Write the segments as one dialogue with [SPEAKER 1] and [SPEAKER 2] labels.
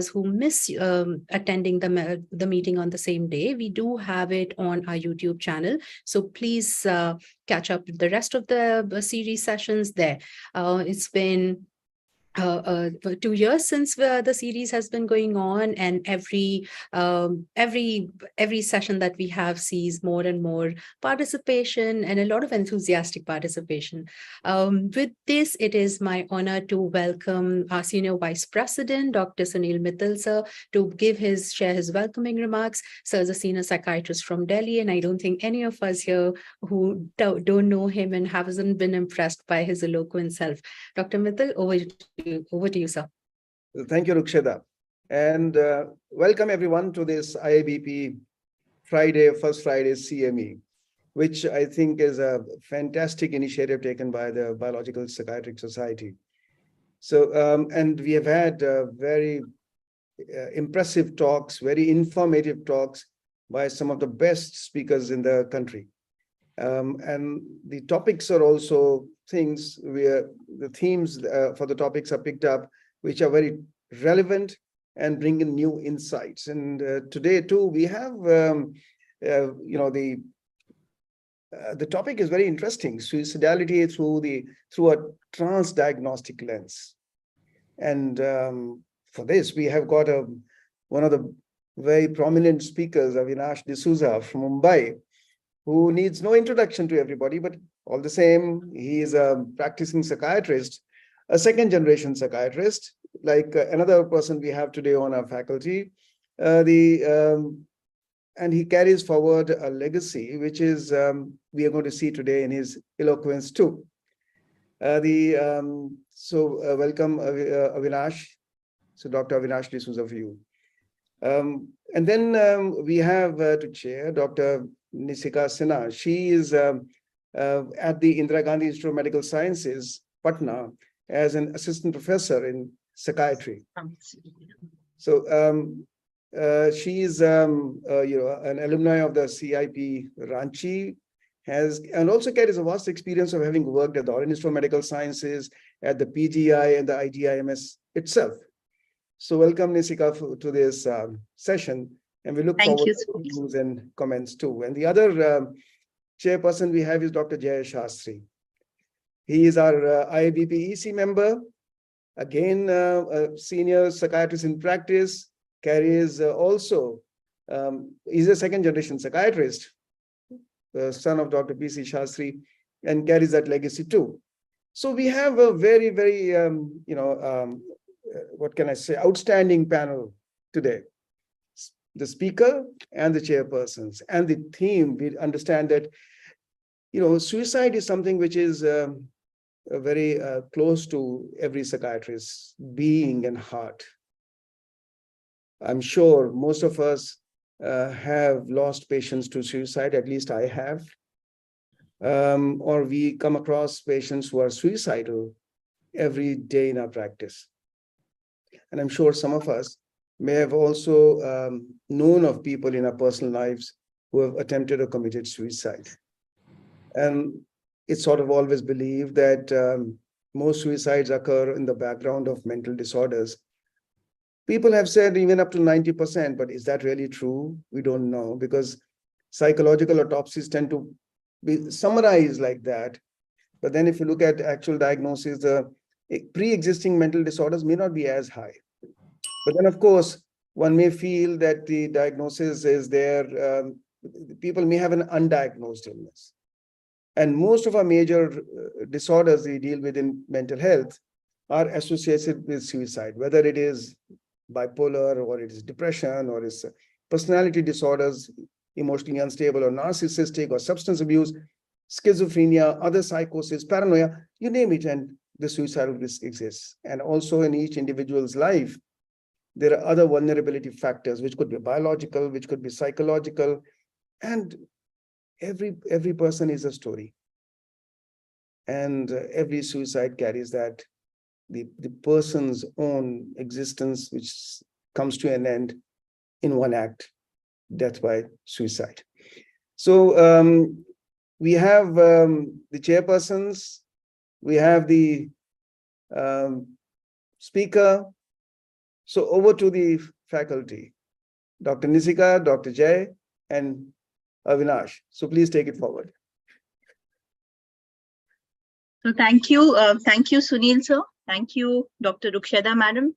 [SPEAKER 1] who miss attending the meeting on the same day, we do have it on our YouTube channel. So please catch up with the rest of the series sessions there. It's been 2 years since the series has been going on, and every session that we have sees more and more participation and a lot of enthusiastic participation. With this, it is my honor to welcome our Senior Vice President, Dr. Sunil Mittal, sir, to share his welcoming remarks. Sir is a senior psychiatrist from Delhi, and I don't think any of us here who don't know him and haven't been impressed by his eloquent self. Dr. Mittal, over to you, sir.
[SPEAKER 2] Thank you, Rukshada. And welcome everyone to this IABP First Friday CME, which I think is a fantastic initiative taken by the Biological Psychiatric Society. So, and we have had very impressive talks, very informative talks by some of the best speakers in the country. And the topics are also things where the themes for the topics are picked up, which are very relevant and bring in new insights. And today too, we have, the topic is very interesting: suicidality through a transdiagnostic lens. And for this, we have got one of the very prominent speakers, Avinash Sousa from Mumbai, who needs no introduction to everybody, but all the same, he is a practicing psychiatrist, a second-generation psychiatrist, like another person we have today on our faculty. And he carries forward a legacy, which is we are going to see today in his eloquence too. Welcome, Avinash. So Dr. Avinash D'Souza for you. And then we have to chair Dr. Nisika Sinha. She is at the Indira Gandhi Institute of Medical Sciences, Patna, as an assistant professor in psychiatry. So she is an alumni of the CIP Ranchi, and also carries a vast experience of having worked at the All India Institute of Medical Sciences, at the PGI and the IGIMS itself. So welcome, Nisika, to this session. And we look forward to views and comments too. And the other chairperson we have is Dr. Jaya Shastri. He is our IABP EC member, again, a senior psychiatrist in practice, carries also, he's a second-generation psychiatrist, the son of Dr. P.C. Shastri, and carries that legacy too. So we have a very, very, what can I say, outstanding panel today. The speaker and the chairpersons, and the theme, we understand that, suicide is something which is very close to every psychiatrist's being and heart. I'm sure most of us have lost patients to suicide, at least I have. Or we come across patients who are suicidal every day in our practice. And I'm sure some of us may have also known of people in our personal lives who have attempted or committed suicide. And it's sort of always believed that most suicides occur in the background of mental disorders. People have said even up to 90%, but is that really true? We don't know, because psychological autopsies tend to be summarized like that. But then if you look at actual diagnosis, the pre-existing mental disorders may not be as high. But then, of course, one may feel that the diagnosis is there. People may have an undiagnosed illness. And most of our major disorders we deal with in mental health are associated with suicide, whether it is bipolar or it is depression or it's personality disorders, emotionally unstable or narcissistic or substance abuse, schizophrenia, other psychosis, paranoia, you name it, and the suicidal risk exists. And also in each individual's life, there are other vulnerability factors, which could be biological, which could be psychological, and every person is a story. And every suicide carries that, the person's own existence, which comes to an end in one act, death by suicide. So we have the chairpersons, we have the speaker. So over to the faculty, Dr. Nisika, Dr. Jay, and Avinash. So please take it forward.
[SPEAKER 3] So thank you, Sunil sir. Thank you, Dr. Rukshada madam,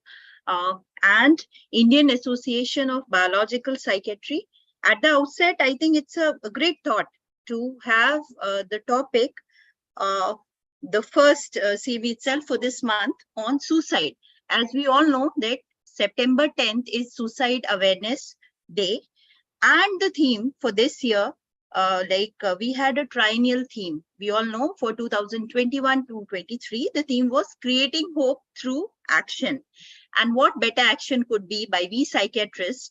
[SPEAKER 3] and Indian Association of Biological Psychiatry. At the outset, I think it's a great thought to have the topic, the first CV itself for this month on suicide. As we all know that September 10th is Suicide Awareness Day, and the theme for this year, we had a triennial theme. We all know for 2021 to 23, the theme was creating hope through action. And what better action could be by we psychiatrists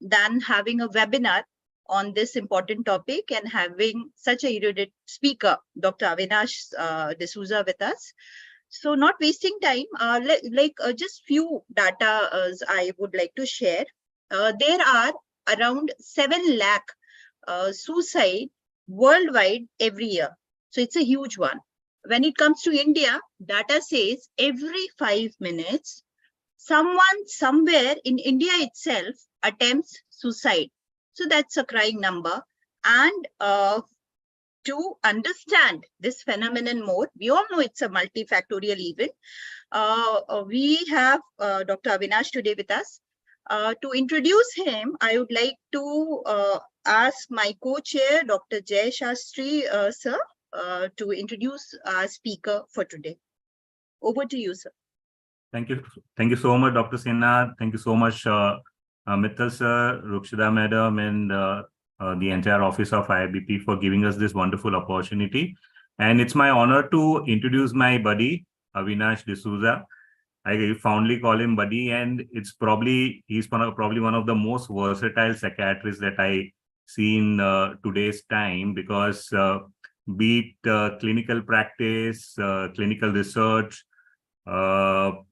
[SPEAKER 3] than having a webinar on this important topic and having such a erudite speaker, Dr. Avinash Sousa, with us. So not wasting time, just few data I would like to share. There are around 7 lakh suicide worldwide every year. So it's a huge one. When it comes to India, data says every 5 minutes, someone somewhere in India itself attempts suicide. So that's a crying number. And to understand this phenomenon more, we all know it's a multifactorial event. We have Dr. Avinash today with us. To introduce him, I would like to ask my co-chair, Dr. Jay Shastri, sir, to introduce our speaker for today. Over to you, sir.
[SPEAKER 4] Thank you. Thank you so much, Dr. Sinha. Thank you so much, Mittal sir, Rukshada madam, and the entire office of IABP for giving us this wonderful opportunity. And it's my honor to introduce my buddy, Avinash D'Souza. I fondly call him buddy, and he's probably one of the most versatile psychiatrists that I see in today's time, because be it clinical practice, clinical research, or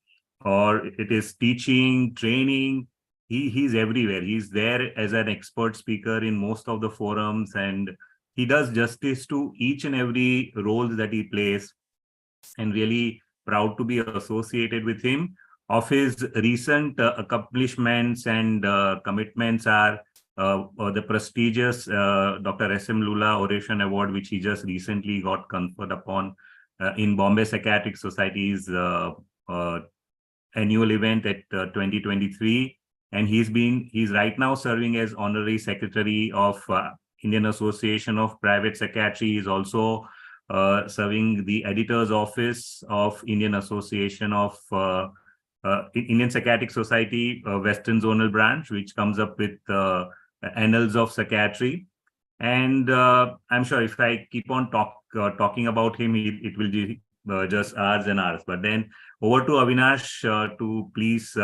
[SPEAKER 4] it is teaching, training, he's everywhere. He's there as an expert speaker in most of the forums, and he does justice to each and every role that he plays, and really proud to be associated with him. Of his recent accomplishments and commitments are the prestigious Dr. S.M. Lula Oration Award, which he just recently got conferred upon in Bombay Psychiatric Society's annual event at 2023. And he's right now serving as honorary secretary of Indian Association of Private Psychiatry. He's also serving the editor's office of Indian Association of Indian Psychiatric Society Western Zonal Branch, which comes up with Annals of Psychiatry. And I'm sure if I keep on talking about him, it will be just hours and hours. But then over to Avinash to please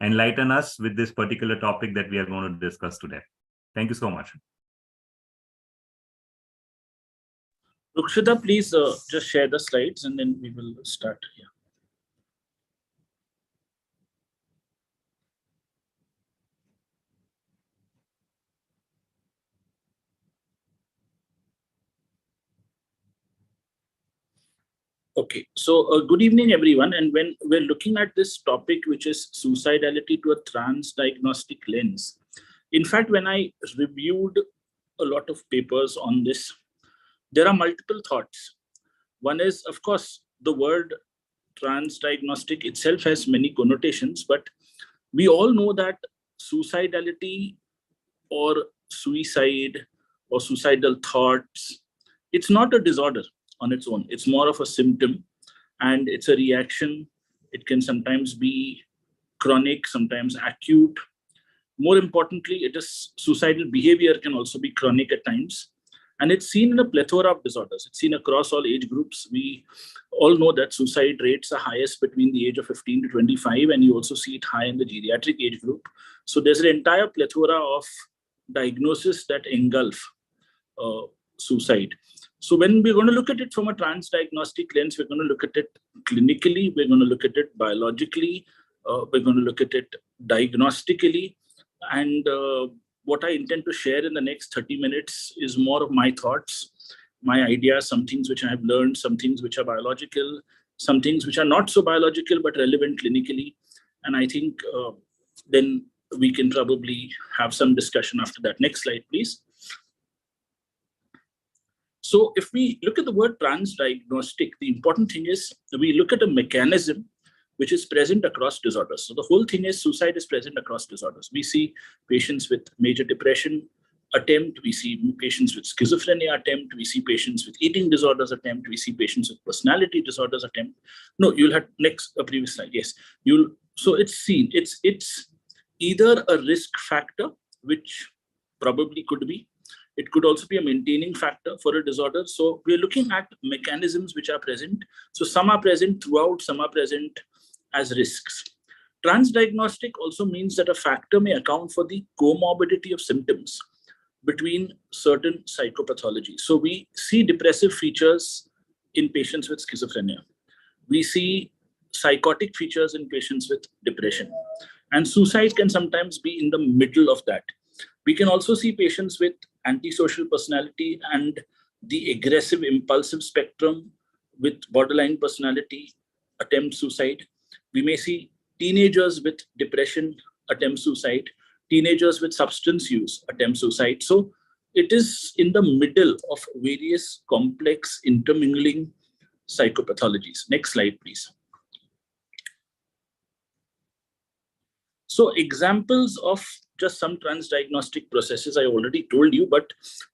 [SPEAKER 4] enlighten us with this particular topic that we are going to discuss today. Thank you so much.
[SPEAKER 5] Rukshada, please just share the slides and then we will start here. Okay, so good evening, everyone. And when we're looking at this topic, which is suicidality to a transdiagnostic lens, in fact, when I reviewed a lot of papers on this, there are multiple thoughts. One is, of course, the word transdiagnostic itself has many connotations, but we all know that suicidality or suicide or suicidal thoughts, it's not a disorder on its own. It's more of a symptom, and it's a reaction. It can sometimes be chronic, sometimes acute. More importantly, it is suicidal behavior can also be chronic at times. And it's seen in a plethora of disorders. It's seen across all age groups. We all know that suicide rates are highest between the age of 15 to 25, and you also see it high in the geriatric age group. So there's an entire plethora of diagnoses that engulf suicide. So when we're going to look at it from a transdiagnostic lens, we're going to look at it clinically, we're going to look at it biologically, we're going to look at it diagnostically. And what I intend to share in the next 30 minutes is more of my thoughts, my ideas, some things which I have learned, some things which are biological, some things which are not so biological but relevant clinically. And I think then we can probably have some discussion after that. Next slide, please. So if we look at the word transdiagnostic, the important thing is we look at a mechanism which is present across disorders. So the whole thing is suicide is present across disorders. We see patients with major depression attempt, we see patients with schizophrenia attempt, we see patients with eating disorders attempt, we see patients with personality disorders attempt. No, you'll have next previous slide. Yes, so it's seen. It's either a risk factor, which probably could be. It could also be a maintaining factor for a disorder. So we're looking at mechanisms which are present. So some are present throughout, some are present as risks. Transdiagnostic also means that a factor may account for the comorbidity of symptoms between certain psychopathologies. So we see depressive features in patients with schizophrenia. We see psychotic features in patients with depression. And suicide can sometimes be in the middle of that. We can also see patients with antisocial personality and the aggressive impulsive spectrum with borderline personality attempt suicide. We may see teenagers with depression attempt suicide, teenagers with substance use attempt suicide. So it is in the middle of various complex intermingling psychopathologies. Next slide, please. So examples of just some transdiagnostic processes I already told you, but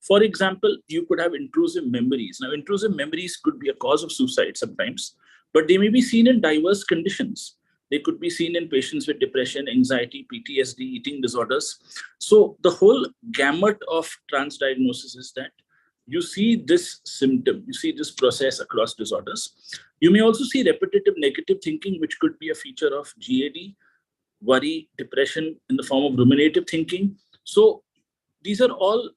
[SPEAKER 5] for example, you could have intrusive memories. Now, intrusive memories could be a cause of suicide sometimes, but they may be seen in diverse conditions. They could be seen in patients with depression, anxiety, PTSD, eating disorders. So the whole gamut of transdiagnosis is that you see this symptom, you see this process across disorders. You may also see repetitive negative thinking, which could be a feature of GAD, worry, depression in the form of ruminative thinking. So these are all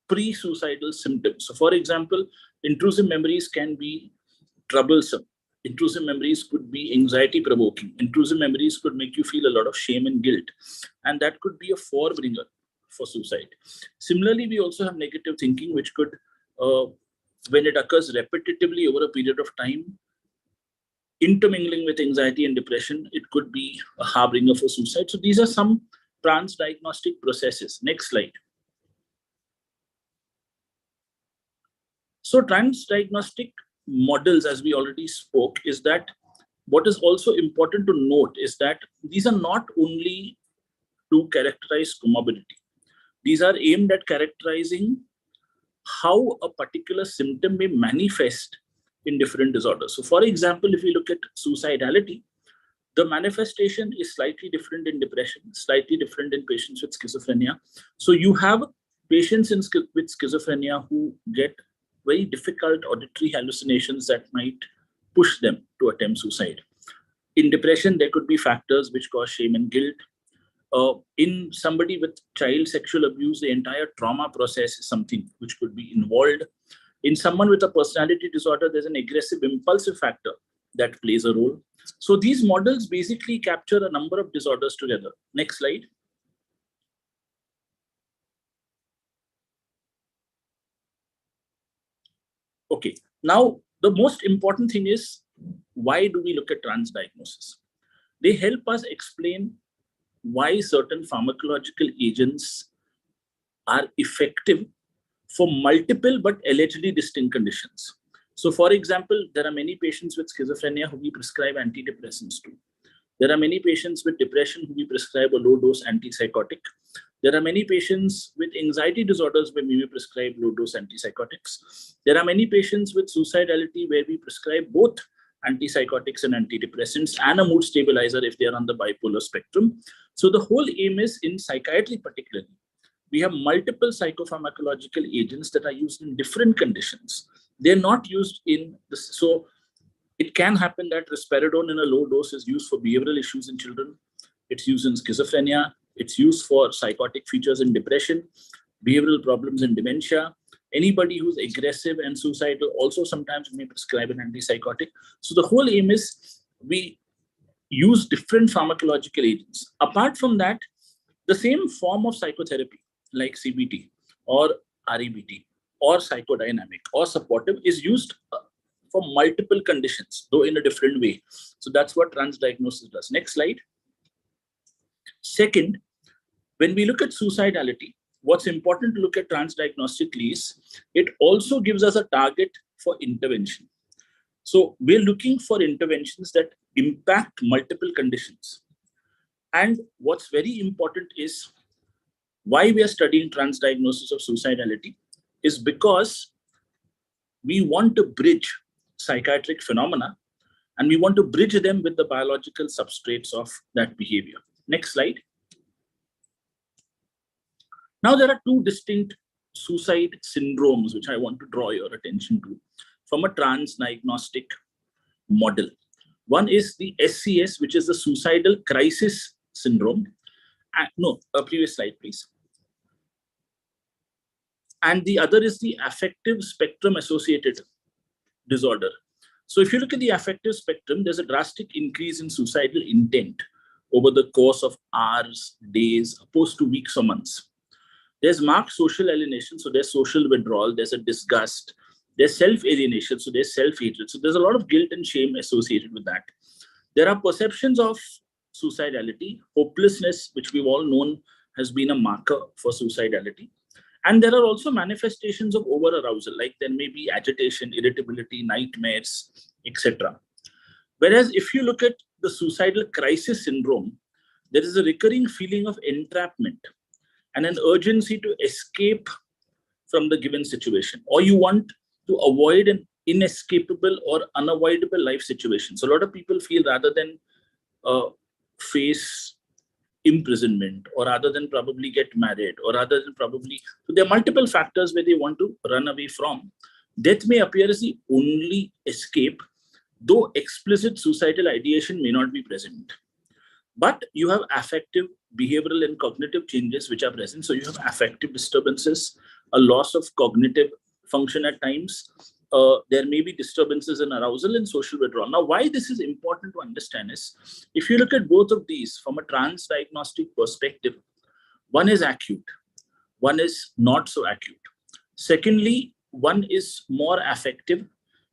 [SPEAKER 5] pre-suicidal symptoms. So for example, intrusive memories can be troublesome. Intrusive memories could be anxiety provoking. Intrusive memories could make you feel a lot of shame and guilt. And that could be a forebringer for suicide. Similarly, we also have negative thinking, which could, when it occurs repetitively over a period of time, intermingling with anxiety and depression, it could be a harbinger for suicide. So these are some transdiagnostic processes. Next slide. So transdiagnostic models, as we already spoke, is that what is also important to note is that these are not only to characterize comorbidity. These are aimed at characterizing how a particular symptom may manifest in different disorders. So for example, if we look at suicidality, the manifestation is slightly different in depression, slightly different in patients with schizophrenia. So you have patients with schizophrenia who get very difficult auditory hallucinations that might push them to attempt suicide. In depression, there could be factors which cause shame and guilt. In somebody with child sexual abuse, the entire trauma process is something which could be involved. In someone with a personality disorder, there's an aggressive impulsive factor that plays a role. So these models basically capture a number of disorders together. Next slide. Okay, now the most important thing is, why do we look at transdiagnosis? They help us explain why certain pharmacological agents are effective for multiple but allegedly distinct conditions. So for example, there are many patients with schizophrenia who we prescribe antidepressants to. There are many patients with depression who we prescribe a low-dose antipsychotic. There are many patients with anxiety disorders where we may prescribe low-dose antipsychotics. There are many patients with suicidality where we prescribe both antipsychotics and antidepressants and a mood stabilizer if they are on the bipolar spectrum. So the whole aim is, in psychiatry particularly, we have multiple psychopharmacological agents that are used in different conditions. They're not used in this. So it can happen that risperidone in a low dose is used for behavioral issues in children. It's used in schizophrenia. It's used for psychotic features in depression, behavioral problems in dementia. Anybody who's aggressive and suicidal also sometimes may prescribe an antipsychotic. So the whole aim is we use different pharmacological agents. Apart from that, the same form of psychotherapy like CBT or REBT or psychodynamic or supportive is used for multiple conditions, though in a different way. So that's what transdiagnosis does. Next slide. Second, when we look at suicidality, what's important to look at transdiagnostically is it also gives us a target for intervention. So we're looking for interventions that impact multiple conditions. And what's very important is why we are studying transdiagnosis of suicidality is because we want to bridge psychiatric phenomena and we want to bridge them with the biological substrates of that behavior. Next slide. Now, there are two distinct suicide syndromes which I want to draw your attention to from a transdiagnostic model. One is the SCS, which is the suicidal crisis syndrome. Previous slide, please. And the other is the affective spectrum associated disorder. So if you look at the affective spectrum, there's a drastic increase in suicidal intent over the course of hours, days, opposed to weeks or months. There's marked social alienation, so there's social withdrawal, there's a disgust, there's self-alienation, so there's self-hatred. So there's a lot of guilt and shame associated with that. There are perceptions of suicidality, hopelessness, which we've all known has been a marker for suicidality. And there are also manifestations of over-arousal, like there may be agitation, irritability, nightmares, etc. Whereas if you look at the suicidal crisis syndrome, there is a recurring feeling of entrapment and an urgency to escape from the given situation, or you want to avoid an inescapable or unavoidable life situation. So a lot of people feel rather than face imprisonment, or rather than probably get married, or rather than probably, so there are multiple factors where they want to run away from. Death may appear as the only escape, though explicit suicidal ideation may not be present. But you have affective, behavioral, and cognitive changes which are present. So you have affective disturbances, a loss of cognitive function at times. There may be disturbances in arousal and social withdrawal. Now, why this is important to understand is, if you look at both of these from a transdiagnostic perspective, one is acute, one is not so acute. Secondly, one is more affective,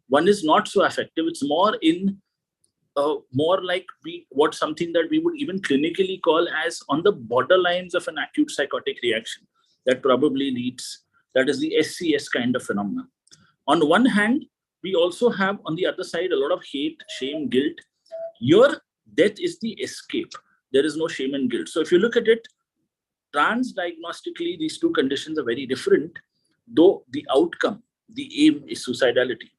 [SPEAKER 5] one is not so affective. It's more in more like something that we would even clinically call as on the borderlines of an acute psychotic reaction that probably leads, that is the SCS kind of phenomenon. On one hand, we also have on the other side a lot of hate, shame, guilt. Your death is the escape. There is no shame and guilt. So if you look at it, transdiagnostically, these two conditions are very different, though the outcome, the aim is suicidality.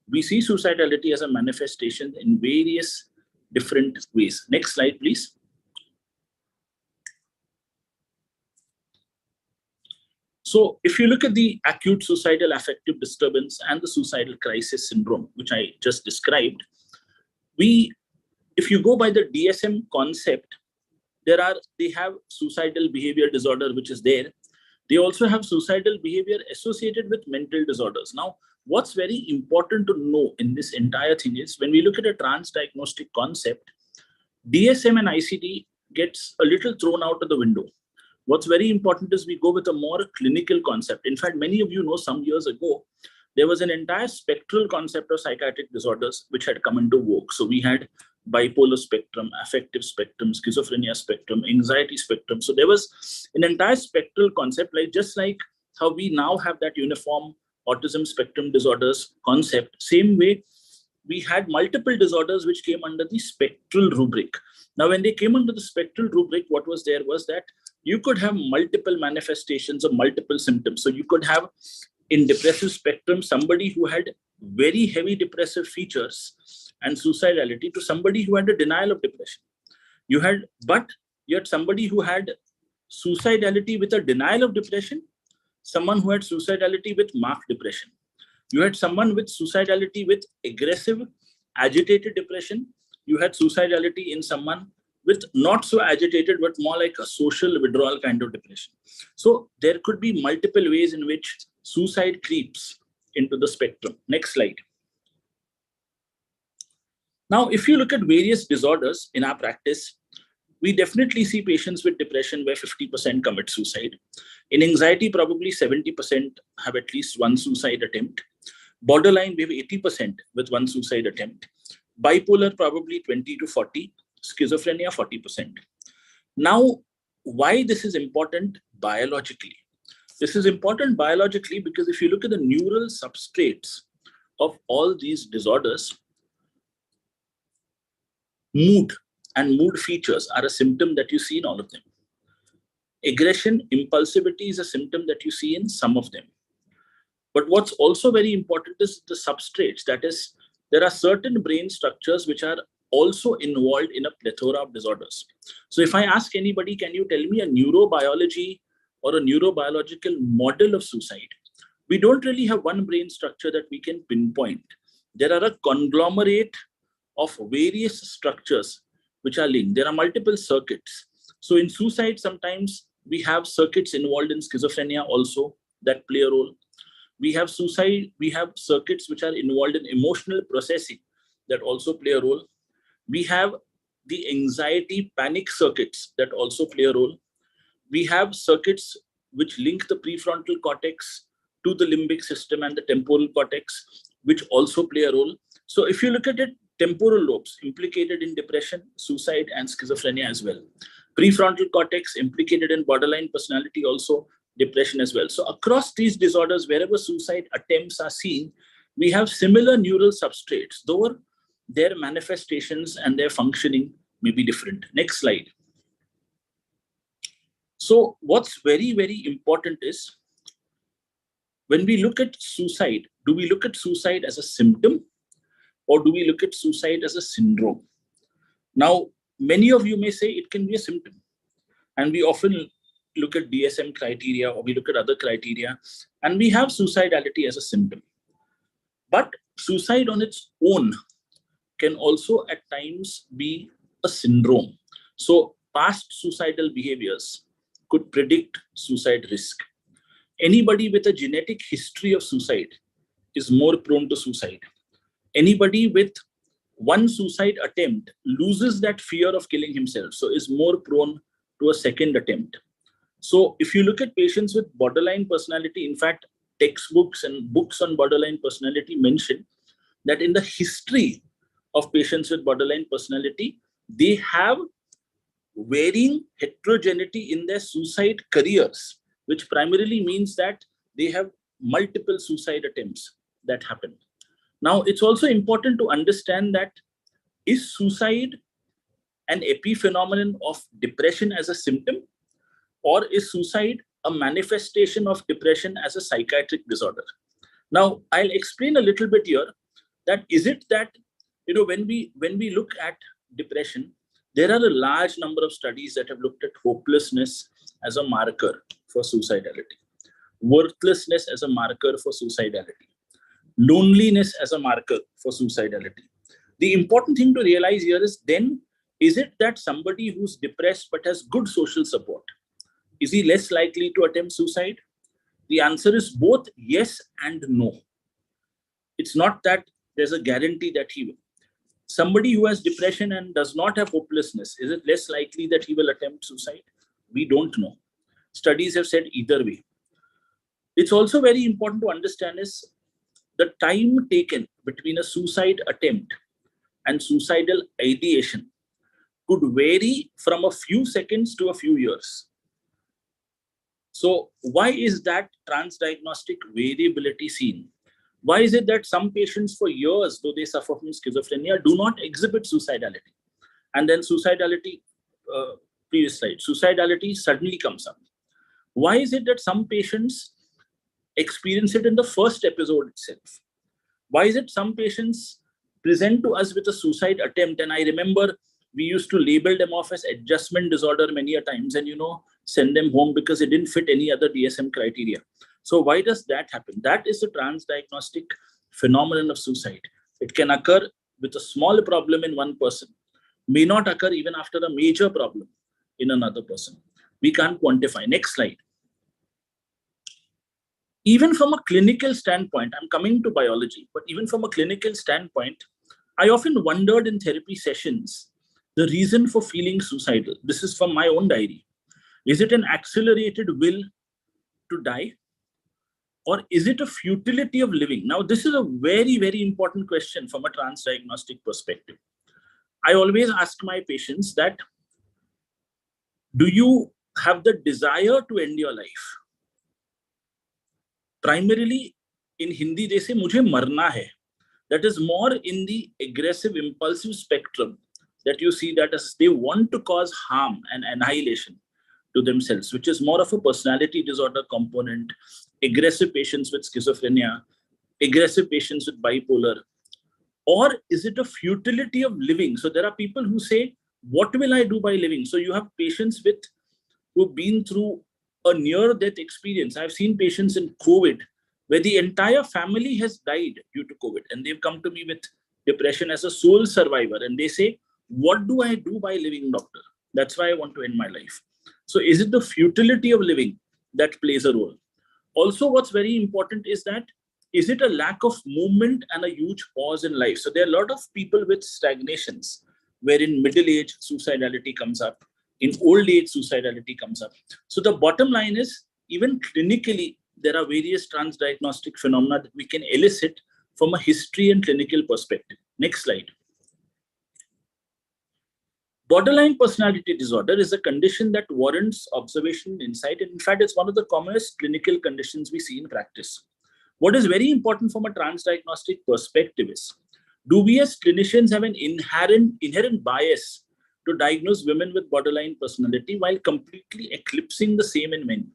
[SPEAKER 5] We see suicidality as a manifestation in various different ways. Next slide, please. So if you look at the acute suicidal affective disturbance and the suicidal crisis syndrome, which I just described, if you go by the DSM concept, they have suicidal behavior disorder, which is there. They also have suicidal behavior associated with mental disorders. Now, what's very important to know in this entire thing is, when we look at a transdiagnostic concept, DSM and ICD gets a little thrown out of the window. What's very important is we go with a more clinical concept. In fact, many of you know some years ago, there was an entire spectral concept of psychiatric disorders which had come into vogue. So we had bipolar spectrum, affective spectrum, schizophrenia spectrum, anxiety spectrum. So there was an entire spectral concept, just like how we now have that uniform autism spectrum disorders concept. Same way, we had multiple disorders which came under the spectral rubric. Now, when they came under the spectral rubric, what was there was that you could have multiple manifestations of multiple symptoms. So you could have, in depressive spectrum, somebody who had very heavy depressive features and suicidality to somebody who had a denial of depression. You had somebody who had suicidality with a denial of depression, someone who had suicidality with marked depression. You had someone with suicidality with aggressive, agitated depression. You had suicidality in someone with not so agitated, but more like a social withdrawal kind of depression. So there could be multiple ways in which suicide creeps into the spectrum. Next slide. Now, if you look at various disorders in our practice, we definitely see patients with depression where 50% commit suicide. In anxiety, probably 70% have at least one suicide attempt. Borderline, we have 80% with one suicide attempt. Bipolar, probably 20 to 40. Schizophrenia, 40%. Now, why this is important biologically? This is important biologically because if you look at the neural substrates of all these disorders, mood and mood features are a symptom that you see in all of them. Aggression, impulsivity is a symptom that you see in some of them. But what's also very important is the substrates. That is, there are certain brain structures which are also involved in a plethora of disorders. So if I ask anybody, can you tell me a neurobiology or a neurobiological model of suicide? We don't really have one brain structure that we can pinpoint. There are a conglomerate of various structures which are linked. There are multiple circuits. So in suicide, sometimes we have circuits involved in schizophrenia also that play a role. We have circuits which are involved in emotional processing that also play a role. We have the anxiety panic circuits that also play a role. We have circuits which link the prefrontal cortex to the limbic system and the temporal cortex, which also play a role. So if you look at it, temporal lobes implicated in depression, suicide, and schizophrenia as well. Prefrontal cortex implicated in borderline personality, also depression as well. So across these disorders, wherever suicide attempts are seen, we have similar neural substrates, though their manifestations and their functioning may be different. Next slide. So what's very, very important is when we look at suicide, do we look at suicide as a symptom or do we look at suicide as a syndrome? Now, many of you may say it can be a symptom. And we often look at DSM criteria or we look at other criteria and we have suicidality as a symptom. But suicide on its own can also at times be a syndrome. So past suicidal behaviors could predict suicide risk. Anybody with a genetic history of suicide is more prone to suicide. Anybody with one suicide attempt loses that fear of killing himself, so is more prone to a second attempt. So if you look at patients with borderline personality, in fact, textbooks and books on borderline personality mention that in the history of patients with borderline personality, they have varying heterogeneity in their suicide careers, which primarily means that they have multiple suicide attempts that happen. Now, it's also important to understand that is suicide an epiphenomenon of depression as a symptom, or is suicide a manifestation of depression as a psychiatric disorder? Now, I'll explain a little bit here that is it that, when we look at depression, there are a large number of studies that have looked at hopelessness as a marker for suicidality, worthlessness as a marker for suicidality, loneliness as a marker for suicidality. The important thing to realize here is then, is it that somebody who's depressed but has good social support, is he less likely to attempt suicide? The answer is both yes and no. It's not that there's a guarantee that he will. Somebody who has depression and does not have hopelessness, is it less likely that he will attempt suicide? We don't know. Studies have said either way. It's also very important to understand is the time taken between a suicide attempt and suicidal ideation could vary from a few seconds to a few years. So why is that transdiagnostic variability seen? Why is it that some patients for years, though they suffer from schizophrenia, do not exhibit suicidality? And then suicidality, previous slide, suicidality suddenly comes up. Why is it that some patients experience it in the first episode itself? Why is it some patients present to us with a suicide attempt? And I remember we used to label them off as adjustment disorder many a times and, send them home because it didn't fit any other DSM criteria. So why does that happen? That is the transdiagnostic phenomenon of suicide. It can occur with a small problem in one person, may not occur even after a major problem in another person. We can't quantify. Next slide. Even from a clinical standpoint, I'm coming to biology, but even from a clinical standpoint, I often wondered in therapy sessions, the reason for feeling suicidal. This is from my own diary. Is it an accelerated will to die? Or is it a futility of living? Now, this is a very, very important question from a transdiagnostic perspective. I always ask my patients that, Do you have the desire to end your life? Primarily in Hindi, they say, "Mujhe marna hai." That is more in the aggressive, impulsive spectrum that you see that as they want to cause harm and annihilation to themselves, which is more of a personality disorder component, aggressive patients with schizophrenia, aggressive patients with bipolar. Or is it a futility of living? So there are people who say, what will I do by living? So you have patients who've been through a near-death experience. I've seen patients in COVID where the entire family has died due to COVID, and they've come to me with depression as a sole survivor. And they say, what do I do by living, doctor? That's why I want to end my life. So is it the futility of living that plays a role? Also, what's very important is that, is it a lack of movement and a huge pause in life? So there are a lot of people with stagnations, where in middle age, suicidality comes up. In old age, suicidality comes up. So the bottom line is, even clinically, there are various transdiagnostic phenomena that we can elicit from a history and clinical perspective. Next slide. Borderline personality disorder is a condition that warrants observation and insight. And in fact, it's one of the commonest clinical conditions we see in practice. What is very important from a transdiagnostic perspective is, do we as clinicians have an inherent bias to diagnose women with borderline personality while completely eclipsing the same in men?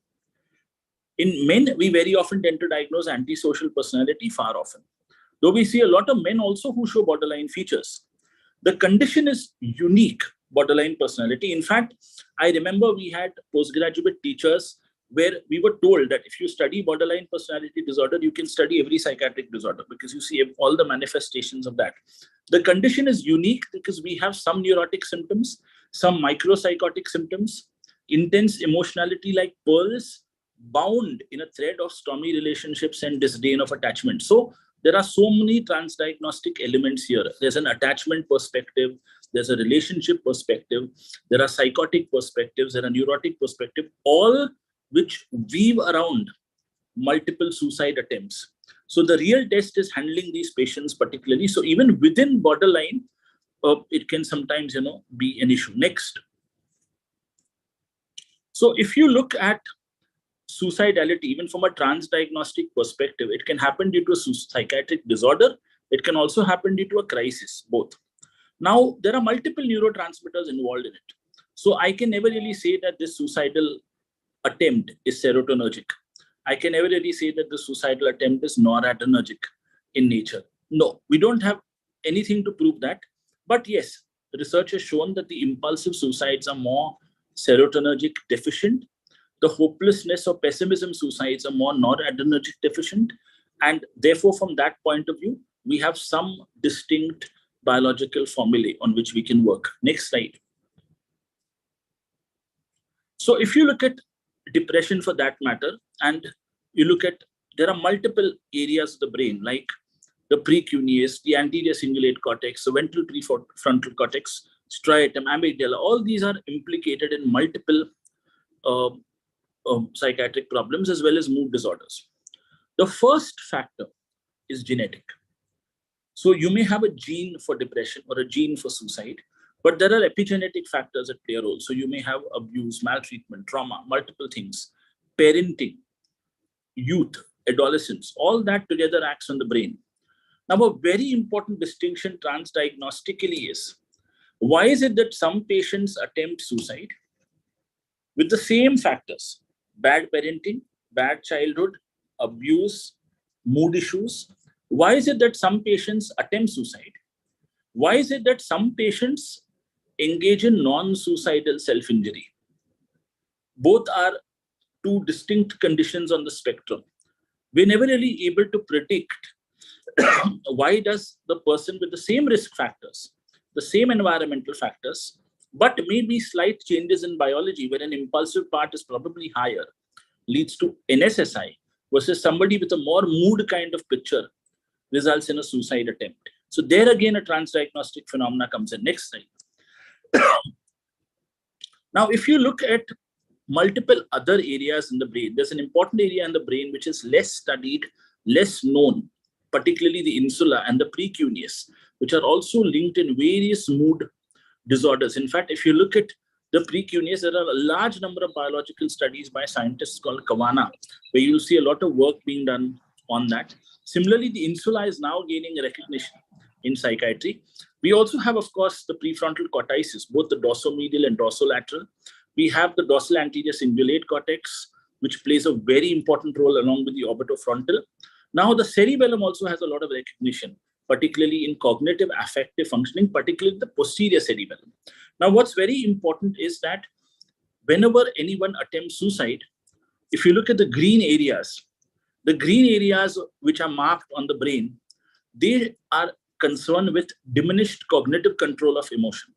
[SPEAKER 5] In men, we very often tend to diagnose antisocial personality far often, though we see a lot of men also who show borderline features. The condition is unique, borderline personality. In fact, I remember we had postgraduate teachers where we were told that if you study borderline personality disorder, you can study every psychiatric disorder because you see all the manifestations of that. The condition is unique because we have some neurotic symptoms, some micropsychotic symptoms, intense emotionality like pearls, bound in a thread of stormy relationships and disdain of attachment. So there are so many transdiagnostic elements here. There's an attachment perspective, there's a relationship perspective, there are psychotic perspectives, there are neurotic perspective, all which weave around multiple suicide attempts. So the real test is handling these patients particularly. So even within borderline, it can sometimes, be an issue. Next. So if you look at suicidality, even from a transdiagnostic perspective, it can happen due to a psychiatric disorder. It can also happen due to a crisis, both. Now, there are multiple neurotransmitters involved in it. So I can never really say that this suicidal attempt is serotonergic. I can never really say that the suicidal attempt is noradrenergic in nature. No, we don't have anything to prove that. But yes, research has shown that the impulsive suicides are more serotonergic deficient. The hopelessness or pessimism suicides are more noradrenergic deficient. And therefore, from that point of view, we have some distinct biological formulae on which we can work. Next slide. So if you look at depression for that matter, and you look at, there are multiple areas of the brain, like the precuneus, the anterior cingulate cortex, the ventral prefrontal cortex, striatum, amygdala, all these are implicated in multiple psychiatric problems as well as mood disorders. The first factor is genetic. So you may have a gene for depression or a gene for suicide, but there are epigenetic factors that play a role. So you may have abuse, maltreatment, trauma, multiple things, parenting, youth, adolescence, all that together acts on the brain. Now, a very important distinction transdiagnostically is, why is it that some patients attempt suicide with the same factors, bad parenting, bad childhood, abuse, mood issues? Why is it that some patients attempt suicide? Why is it that some patients engage in non-suicidal self-injury? Both are two distinct conditions on the spectrum. We're never really able to predict why does the person with the same risk factors, the same environmental factors, but maybe slight changes in biology where an impulsive part is probably higher, leads to NSSI versus somebody with a more mood kind of picture results in a suicide attempt. So there again, a transdiagnostic phenomena comes in. Next slide. Now, if you look at multiple other areas in the brain, there's an important area in the brain which is less studied, less known, particularly the insula and the precuneus, which are also linked in various mood disorders. In fact, if you look at the precuneus, there are a large number of biological studies by scientists called Kawana, where you'll see a lot of work being done on that. Similarly, the insula is now gaining recognition in psychiatry. We also have, of course, the prefrontal cortices, both the dorsomedial and dorsolateral. We have the dorsal anterior cingulate cortex, which plays a very important role along with the orbitofrontal. Now, the cerebellum also has a lot of recognition, particularly in cognitive affective functioning, particularly the posterior cerebellum. Now, what's very important is that whenever anyone attempts suicide, if you look at the green areas which are marked on the brain, they are concerned with diminished cognitive control of emotion,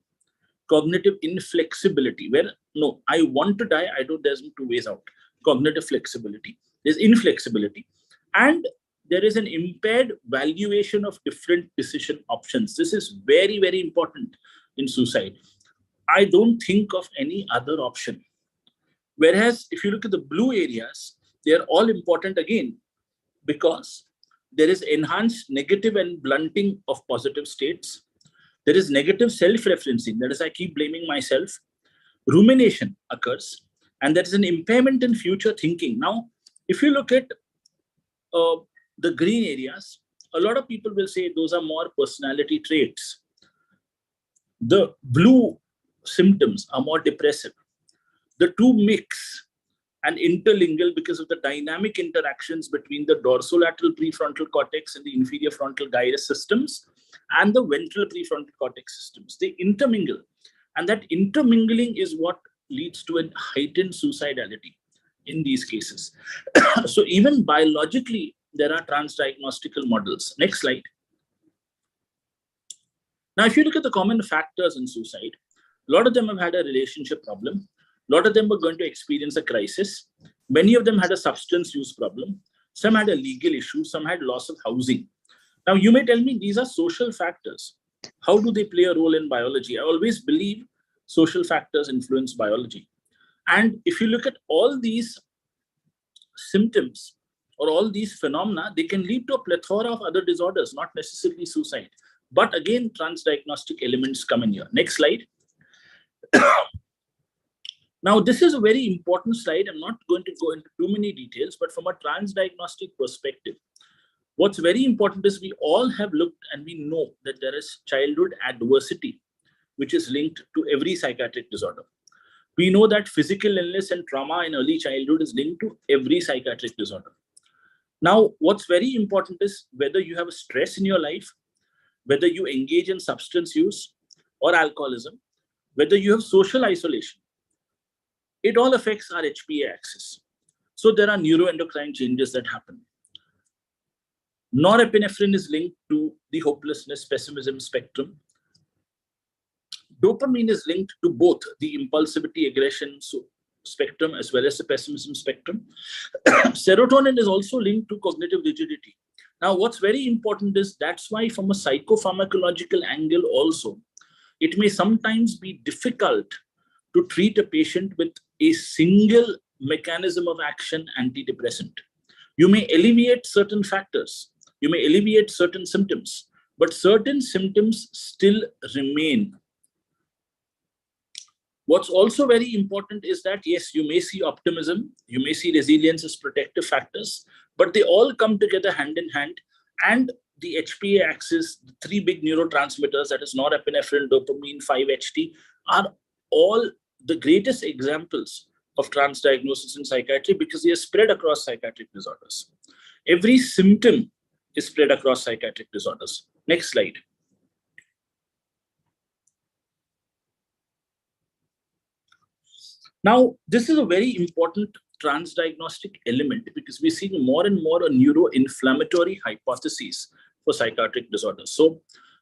[SPEAKER 5] cognitive inflexibility, where no, I want to die, there's two ways out. Cognitive flexibility, there's inflexibility, and there is an impaired valuation of different decision options. This is very, very important in suicide. I don't think of any other option. Whereas if you look at the blue areas, they are all important again, because there is enhanced negative and blunting of positive states. There is negative self-referencing, that is, I keep blaming myself. Rumination occurs, and there is an impairment in future thinking. Now, if you look at the green areas, a lot of people will say those are more personality traits. The blue symptoms are more depressive. The two mix and interlingual because of the dynamic interactions between the dorsolateral prefrontal cortex and the inferior frontal gyrus systems and the ventral prefrontal cortex systems. They intermingle, and that intermingling is what leads to a heightened suicidality in these cases. So even biologically, there are transdiagnostical models. Next slide. Now, if you look at the common factors in suicide, a lot of them have had a relationship problem. A lot of them were going to experience a crisis. Many of them had a substance use problem. Some had a legal issue. Some had loss of housing. Now, you may tell me these are social factors. How do they play a role in biology? I always believe social factors influence biology. And if you look at all these symptoms or all these phenomena, they can lead to a plethora of other disorders, not necessarily suicide. But again, transdiagnostic elements come in here. Next slide. Now, this is a very important slide. I'm not going to go into too many details, but from a transdiagnostic perspective, what's very important is we all have looked and we know that there is childhood adversity, which is linked to every psychiatric disorder. We know that physical illness and trauma in early childhood is linked to every psychiatric disorder. Now, what's very important is whether you have a stress in your life, whether you engage in substance use or alcoholism, whether you have social isolation, it all affects our HPA axis. So there are neuroendocrine changes that happen. Norepinephrine is linked to the hopelessness, pessimism spectrum. Dopamine is linked to both the impulsivity, aggression spectrum as well as the pessimism spectrum. Serotonin is also linked to cognitive rigidity. Now, what's very important is that's why from a psychopharmacological angle also, it may sometimes be difficult to treat a patient with a single mechanism of action antidepressant. You may alleviate certain factors, you may alleviate certain symptoms, but certain symptoms still remain. What's also very important is that, yes, you may see optimism, you may see resilience as protective factors, but they all come together hand in hand. And the HPA axis, the three big neurotransmitters, that is norepinephrine, dopamine, 5-HT, are all the greatest examples of transdiagnosis in psychiatry because they are spread across psychiatric disorders. Every symptom is spread across psychiatric disorders. Next slide. Now, this is a very important transdiagnostic element because we're seeing more and more a neuroinflammatory hypotheses for psychiatric disorders. So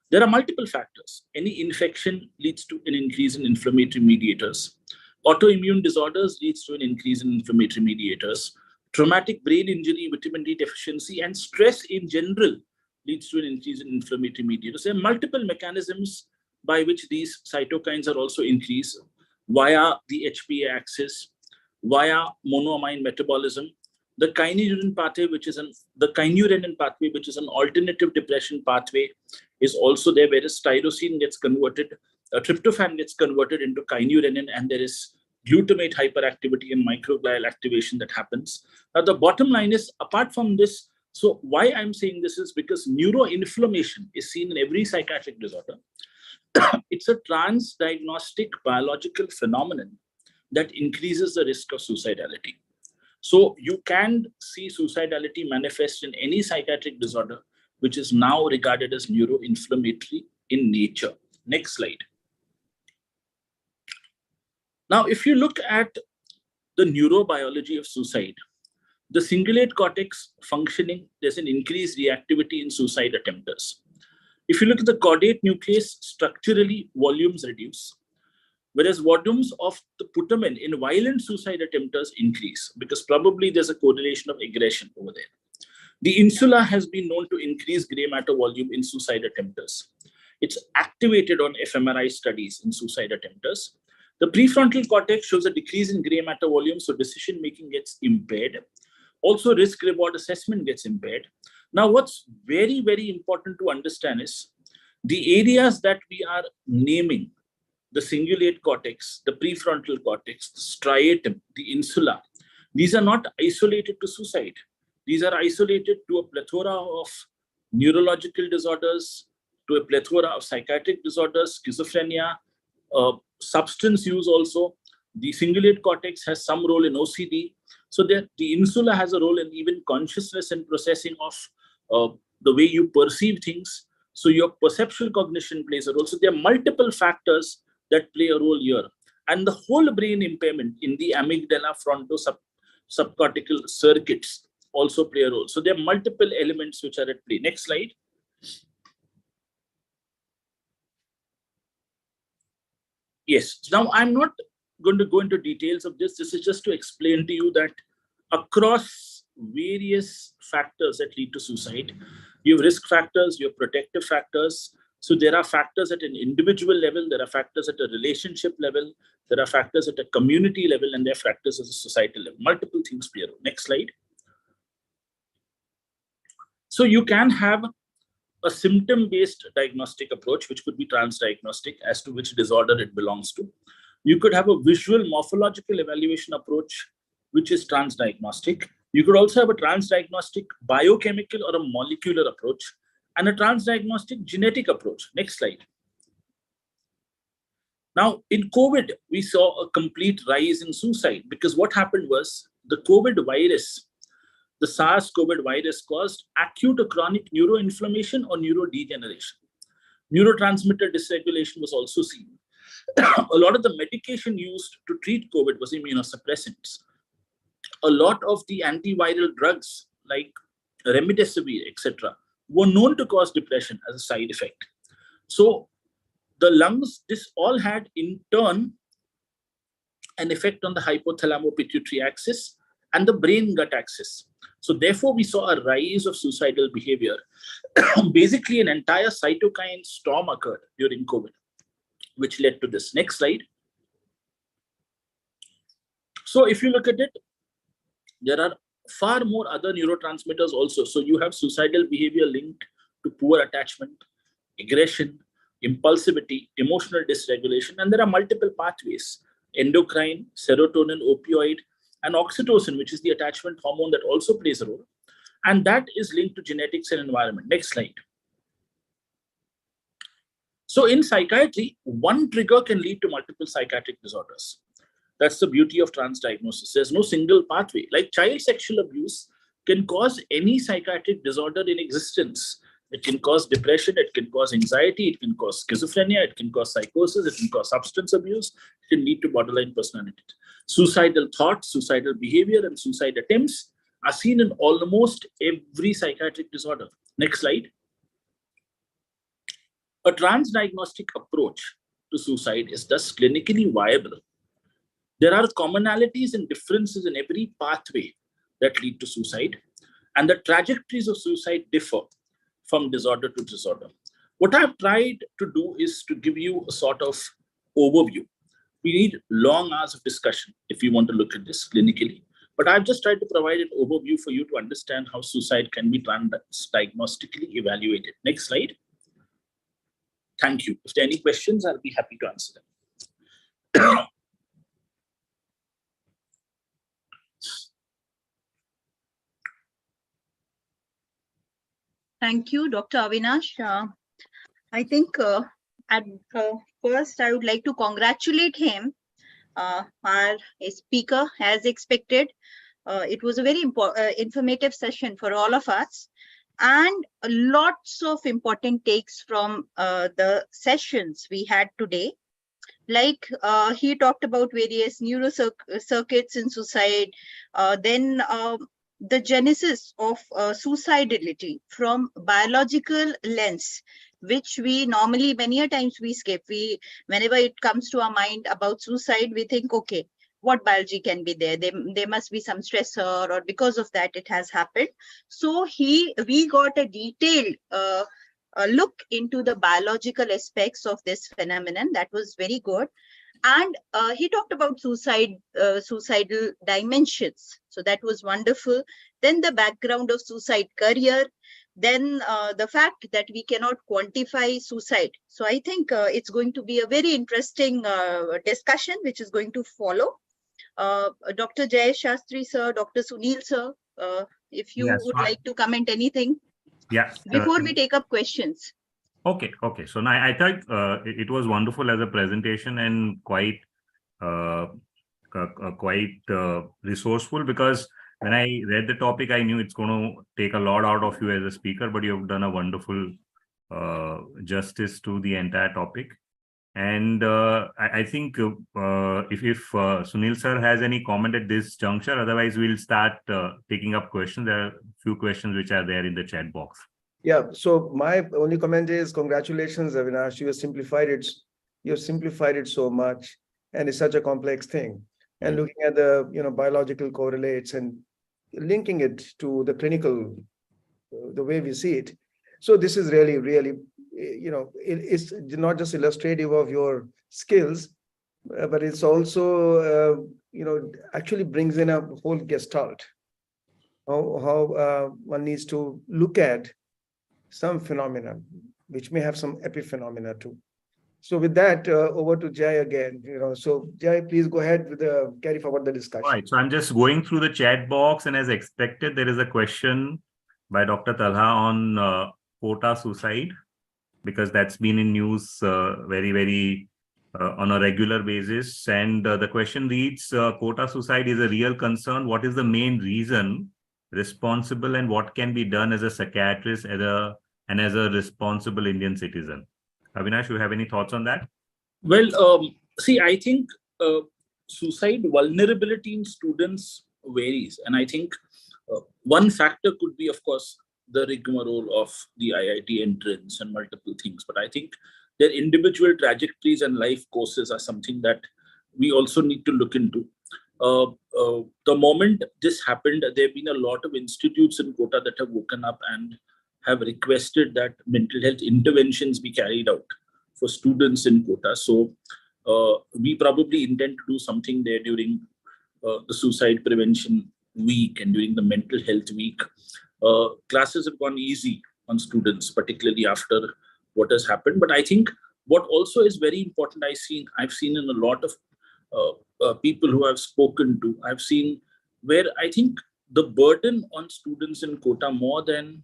[SPEAKER 5] there are multiple factors. Any infection leads to an increase in inflammatory mediators. Autoimmune disorders leads to an increase in inflammatory mediators. Traumatic brain injury, vitamin D deficiency, and stress in general leads to an increase in inflammatory mediators. There are multiple mechanisms by which these cytokines are also increased via the HPA axis, via monoamine metabolism. The kynurenine pathway, which is an alternative depression pathway, is also there, whereas tyrosine gets converted tryptophan gets converted into kynurenine, and there is glutamate hyperactivity and microglial activation that happens. Now, the bottom line is, apart from this, so why I'm saying this is because neuroinflammation is seen in every psychiatric disorder. It's a transdiagnostic biological phenomenon that increases the risk of suicidality. So you can see suicidality manifest in any psychiatric disorder, which is now regarded as neuroinflammatory in nature. Next slide. Now, if you look at the neurobiology of suicide, the cingulate cortex functioning, there's an increased reactivity in suicide attempters. If you look at the caudate nucleus, structurally volumes reduce, whereas volumes of the putamen in violent suicide attempters increase, because probably there's a correlation of aggression over there. The insula has been known to increase gray matter volume in suicide attempters. It's activated on fMRI studies in suicide attempters. The prefrontal cortex shows a decrease in gray matter volume, so decision-making gets impaired. Also, risk-reward assessment gets impaired. Now, what's very, very important to understand is the areas that we are naming, the cingulate cortex, the prefrontal cortex, the striatum, the insula, these are not isolated to suicide. These are isolated to a plethora of neurological disorders, to a plethora of psychiatric disorders, schizophrenia, substance use also. The cingulate cortex has some role in OCD. So the insula has a role in even consciousness and processing of the way you perceive things. So your perceptual cognition plays a role. So there are multiple factors that play a role here. And the whole brain impairment in the amygdala, subcortical circuits also play a role. So there are multiple elements which are at play. Next slide. Yes, now I'm not going to go into details of this. This is just to explain to you that across various factors that lead to suicide, you have risk factors, you have protective factors. So there are factors at an individual level, there are factors at a relationship level, there are factors at a community level, and there are factors at a societal level. Multiple things play a role. Next slide. So you can have a symptom-based diagnostic approach, which could be transdiagnostic as to which disorder it belongs to. You could have a visual morphological evaluation approach, which is transdiagnostic. You could also have a transdiagnostic biochemical or a molecular approach, and a transdiagnostic genetic approach. Next slide. Now, in COVID, we saw a complete rise in suicide because what happened was the COVID virus, the SARS-CoV virus, caused acute or chronic neuroinflammation or neurodegeneration. Neurotransmitter dysregulation was also seen. A lot of the medication used to treat COVID was immunosuppressants. A lot of the antiviral drugs like remdesivir, etc., were known to cause depression as a side effect. So the lungs, this all had in turn an effect on the hypothalamo-pituitary axis and the brain-gut axis. So therefore, we saw a rise of suicidal behavior. Basically, an entire cytokine storm occurred during COVID, which led to this. Next slide. So if you look at it, there are far more other neurotransmitters also. So you have suicidal behavior linked to poor attachment, aggression, impulsivity, emotional dysregulation, and there are multiple pathways: endocrine, serotonin, opioid, and oxytocin, which is the attachment hormone that also plays a role. And that is linked to genetics and environment. Next slide. So in psychiatry, one trigger can lead to multiple psychiatric disorders. That's the beauty of transdiagnosis. There's no single pathway. Like child sexual abuse can cause any psychiatric disorder in existence. It can cause depression, it can cause anxiety, it can cause schizophrenia, it can cause psychosis, it can cause substance abuse, it can lead to borderline personality. Suicidal thoughts, suicidal behavior, and suicide attempts are seen in almost every psychiatric disorder. Next slide. A transdiagnostic approach to suicide is thus clinically viable. There are commonalities and differences in every pathway that lead to suicide, and the trajectories of suicide differ from disorder to disorder. What I've tried to do is to give you a sort of overview. We need long hours of discussion if you want to look at this clinically, but I've just tried to provide an overview for you to understand how suicide can be diagnostically evaluated. Next slide. Thank you. If there are any questions, I'll be happy to answer them.
[SPEAKER 3] Thank you, Dr. Avinash. I think at first I would like to congratulate him, our speaker, as expected. It was a very informative session for all of us, and lots of important takes from the sessions we had today. Like he talked about various neurocircuits in suicide, then the genesis of suicidality from biological lens, which we normally many a times we skip. Whenever it comes to our mind about suicide, we think, okay, what biology can be there? There must be some stressor, or because of that it has happened. So we got a detailed look into the biological aspects of this phenomenon. That was very good. And he talked about suicidal dimensions. So that was wonderful. Then the background of suicide career. Then the fact that we cannot quantify suicide. So I think it's going to be a very interesting discussion which is going to follow. Dr. Jay Shastri sir, Dr. Sunil sir, if you would like to comment anything.
[SPEAKER 4] Yeah.
[SPEAKER 3] Before we take up questions.
[SPEAKER 4] Okay. So now I thought it was wonderful as a presentation and quite resourceful, because when I read the topic, I knew it's going to take a lot out of you as a speaker, but you have done a wonderful justice to the entire topic. And I think if Sunil sir has any comment at this juncture, otherwise we'll start taking up questions. There are a few questions which are there in the chat box.
[SPEAKER 2] Yeah, so my only comment is congratulations, Avinash. You have simplified it. You have simplified it so much, and it's such a complex thing. And looking at the biological correlates and linking it to the clinical, the way we see it. So this is really, really, it's not just illustrative of your skills, but it's also, actually brings in a whole gestalt. How one needs to look at some phenomena, which may have some epiphenomena too. So with that, over to Jai again. So Jai, please go ahead with carry forward the discussion.
[SPEAKER 4] All right. So I'm just going through the chat box, and as expected, there is a question by Dr. Talha on quota suicide, because that's been in news very, very on a regular basis. And the question reads: quota suicide is a real concern. What is the main reason responsible, and what can be done as a psychiatrist and as a responsible Indian citizen? Avinash, you have any thoughts on that?
[SPEAKER 5] Well, see, I think suicide vulnerability in students varies. And I think one factor could be, of course, the rigmarole of the IIT entrance and multiple things. But I think their individual trajectories and life courses are something that we also need to look into. The moment this happened, there have been a lot of institutes in Kota that have woken up and have requested that mental health interventions be carried out for students in Kota. So we probably intend to do something there during the suicide prevention week and during the mental health week. Classes have gone easy on students, particularly after what has happened. But I think what also is very important, I've seen in a lot of people who I've spoken to, I've seen where I think the burden on students in Kota more than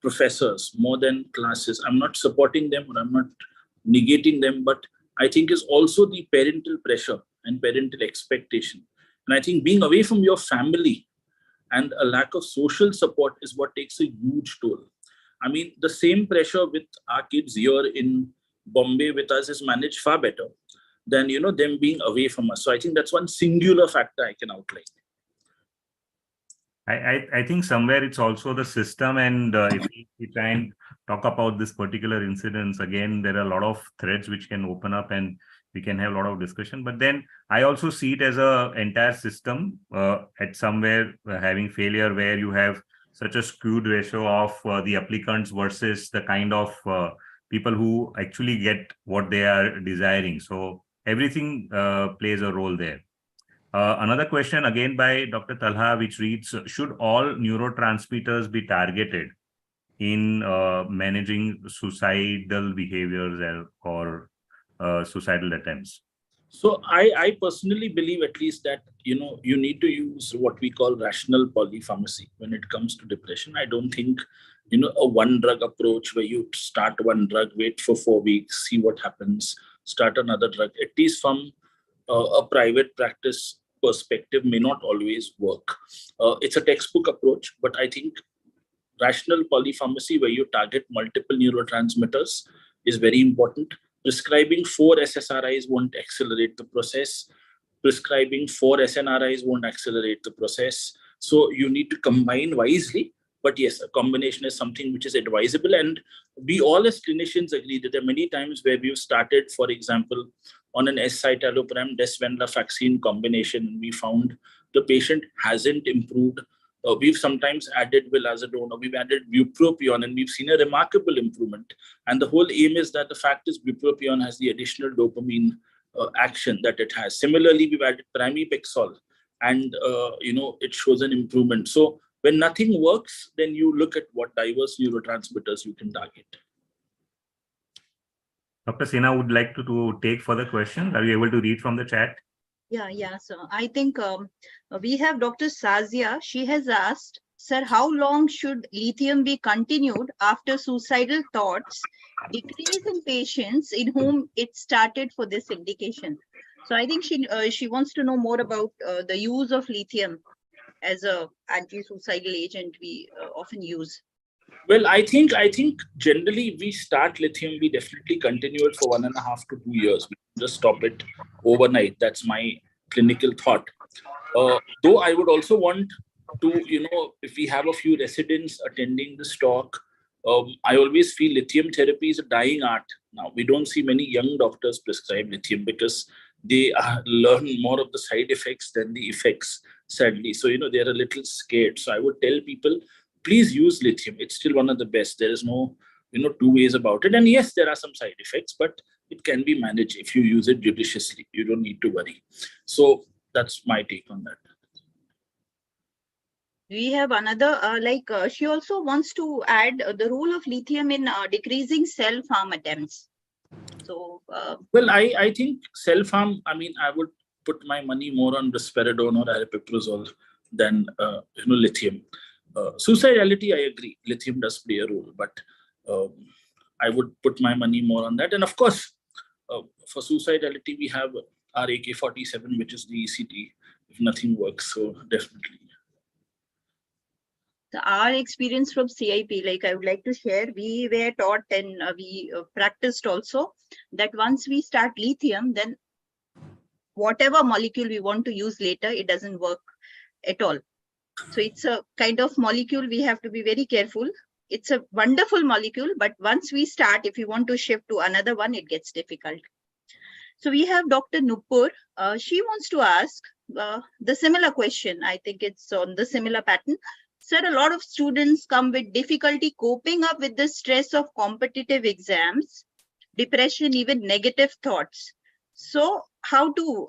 [SPEAKER 5] professors, more than classes. I'm not supporting them or I'm not negating them, but I think is also the parental pressure and parental expectation. And I think being away from your family and a lack of social support is what takes a huge toll. I mean, the same pressure with our kids here in Bombay with us is managed far better than, them being away from us. So I think that's one singular factor I can outline.
[SPEAKER 4] I think somewhere it's also the system, and if we try and talk about this particular incidents, again, there are a lot of threads which can open up and we can have a lot of discussion. But then I also see it as a entire system at somewhere having failure, where you have such a skewed ratio of the applicants versus the kind of people who actually get what they are desiring. So everything plays a role there. Another question again by Dr. Talha, which reads: should all neurotransmitters be targeted in managing suicidal behaviors or suicidal attempts?
[SPEAKER 5] So I personally believe at least that, you need to use what we call rational polypharmacy when it comes to depression. I don't think, a one drug approach where you start one drug, wait for 4 weeks, see what happens, start another drug, at least from a private practice perspective may not always work. It's a textbook approach, but I think rational polypharmacy where you target multiple neurotransmitters is very important. Prescribing 4 SSRIs won't accelerate the process. Prescribing 4 SNRIs won't accelerate the process. So you need to combine wisely. But yes, a combination is something which is advisable. And we all as clinicians agree that there are many times where we've started, for example, on an S-citalopram desvenlafaxine combination, and we found the patient hasn't improved. We've sometimes added vilazodone, or we've added bupropion, and we've seen a remarkable improvement. And the whole aim is that the fact is bupropion has the additional dopamine action that it has. Similarly, we've added pramipexole, and it shows an improvement. So when nothing works, then you look at what diverse neurotransmitters you can target.
[SPEAKER 4] Dr. Sinha would like to take further questions. Are you able to read from the chat?
[SPEAKER 3] Yeah. So I think we have Dr. Sazia. She has asked, sir, how long should lithium be continued after suicidal thoughts decrease in patients in whom it started for this indication? So I think she wants to know more about the use of lithium as a anti-suicidal agent we often use.
[SPEAKER 5] Well, I think generally we start lithium, we definitely continue it for 1.5 to 2 years. We just stop it overnight. That's my clinical thought. Though I would also want to, if we have a few residents attending this talk, I always feel lithium therapy is a dying art. Now, we don't see many young doctors prescribe lithium because they learn more of the side effects than the effects, sadly. So, they're a little scared. So I would tell people, please use lithium. It's still one of the best. There is no, two ways about it. And yes, there are some side effects, but it can be managed if you use it judiciously. You don't need to worry. So that's my take on that.
[SPEAKER 3] We have another, she also wants to add the role of lithium in decreasing self-harm attempts. So,
[SPEAKER 5] well, I think self-harm, I would put my money more on risperidone or aripiprazole than, lithium. Suicidality, I agree, lithium does play a role, but I would put my money more on that. And of course, for suicidality, we have our AK-47, which is the ECT, if nothing works, so definitely.
[SPEAKER 3] Our experience from CIP, I would like to share, we were taught and we practiced also that once we start lithium, then whatever molecule we want to use later, it doesn't work at all. So it's a kind of molecule we have to be very careful. It's a wonderful molecule, but once we start, if you want to shift to another one, it gets difficult. So we have Dr. Nupur. She wants to ask the similar question. I think it's on the similar pattern. Sir, a lot of students come with difficulty coping up with the stress of competitive exams, depression, even negative thoughts. So how to,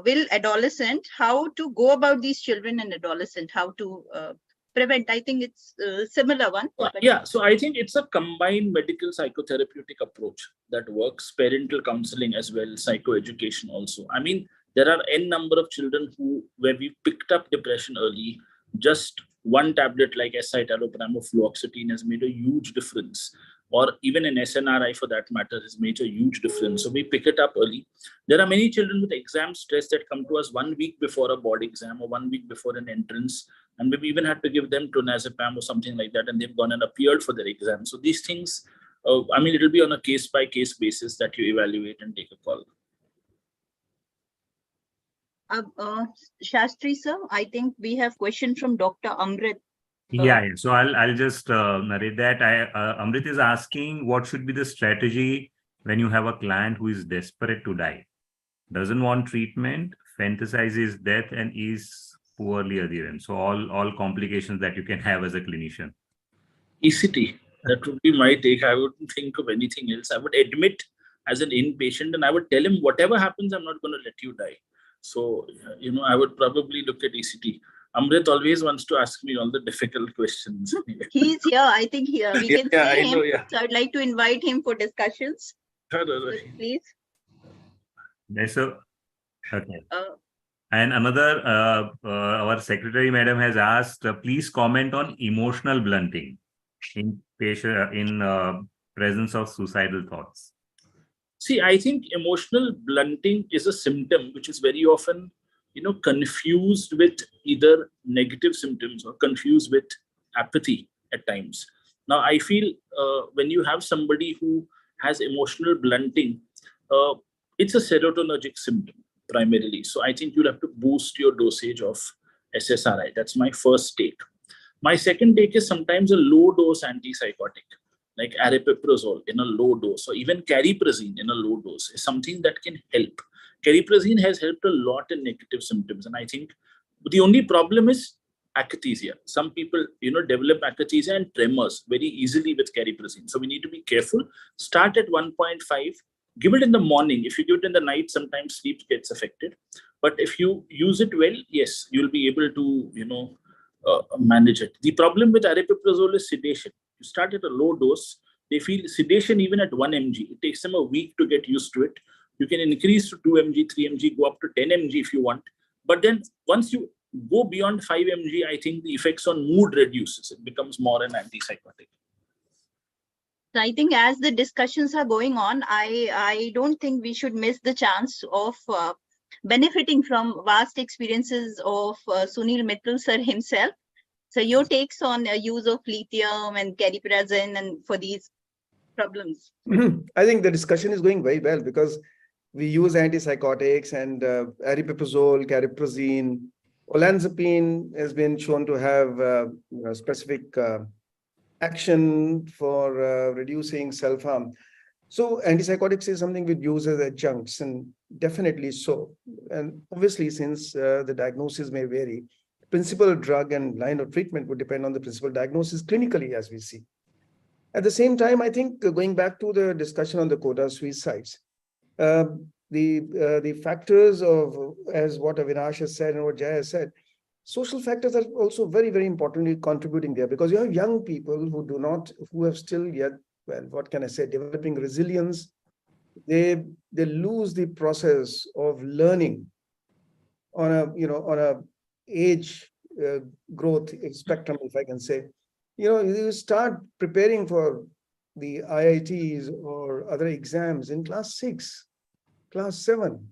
[SPEAKER 3] will adolescent, how to go about these children and adolescent, how to prevent? I think it's a similar one.
[SPEAKER 5] Yeah, so I think it's a combined medical psychotherapeutic approach that works, parental counseling as well, psychoeducation also. There are n number of children where we picked up depression early. Just one tablet like S-citalopram or fluoxetine has made a huge difference, or even an SNRI for that matter has made a huge difference. So we pick it up early. There are many children with exam stress that come to us 1 week before a board exam or 1 week before an entrance, and we've even had to give them clonazepam or something like that, and they've gone and appeared for their exam. So these things, it'll be on a case-by-case basis that you evaluate and take a call.
[SPEAKER 3] Shastri sir, I think we have question from Dr. Amrit.
[SPEAKER 4] Yeah, so I'll just narrate that. Amrit is asking, what should be the strategy when you have a client who is desperate to die, doesn't want treatment, fantasizes death, and is poorly adherent? So all complications that you can have as a clinician.
[SPEAKER 5] ECT, that would be my take. I wouldn't think of anything else. I would admit as an inpatient and I would tell him, whatever happens, I'm not going to let you die. So, I would probably look at ECT. Amrit always wants to ask me all the difficult questions.
[SPEAKER 3] He's here. I think here we can
[SPEAKER 5] Yeah,
[SPEAKER 3] see
[SPEAKER 5] I
[SPEAKER 3] him.
[SPEAKER 5] know, yeah.
[SPEAKER 3] So I'd like to invite him for discussions. So please.
[SPEAKER 4] So, okay.
[SPEAKER 3] Uh,
[SPEAKER 4] And another, our secretary madam has asked, please comment on emotional blunting in patient in presence of suicidal thoughts.
[SPEAKER 5] See, I think emotional blunting is a symptom which is very often, confused with either negative symptoms or confused with apathy at times. Now, I feel when you have somebody who has emotional blunting, it's a serotonergic symptom primarily. So I think you'll have to boost your dosage of SSRI. That's my first take. My second take is sometimes a low dose antipsychotic, like aripiprazole in a low dose, or even cariprazine in a low dose, is something that can help. Cariprazine has helped a lot in negative symptoms, and I think the only problem is akathisia. Some people, develop akathisia and tremors very easily with cariprazine. So we need to be careful. Start at 1.5. Give it in the morning. If you give it in the night, sometimes sleep gets affected. But if you use it well, yes, you'll be able to, manage it. The problem with aripiprazole is sedation. You start at a low dose, they feel sedation even at 1 mg. It takes them a week to get used to it. You can increase to 2 mg, 3 mg, go up to 10 mg if you want. But then once you go beyond 5 mg, I think the effects on mood reduces. It becomes more an antipsychotic.
[SPEAKER 3] I think as the discussions are going on, I don't think we should miss the chance of benefiting from vast experiences of Sunil Mittal sir himself. So your takes on use of lithium and cariprazine and for these problems?
[SPEAKER 2] I think the discussion is going very well because we use antipsychotics and aripiprazole, cariprazine, olanzapine has been shown to have specific action for reducing self-harm. So antipsychotics is something we use as adjuncts, and definitely so. And obviously, since the diagnosis may vary, principal drug and line of treatment would depend on the principal diagnosis clinically, as we see. At the same time, I think going back to the discussion on the quota suicides, the factors of, as what Avinash has said and what Jay has said, social factors are also very, very importantly contributing there, because you have young people who have still yet, well, what can I say, developing resilience. They lose the process of learning on a age growth spectrum, if I can say. You start preparing for the IITs or other exams in class 6, class 7.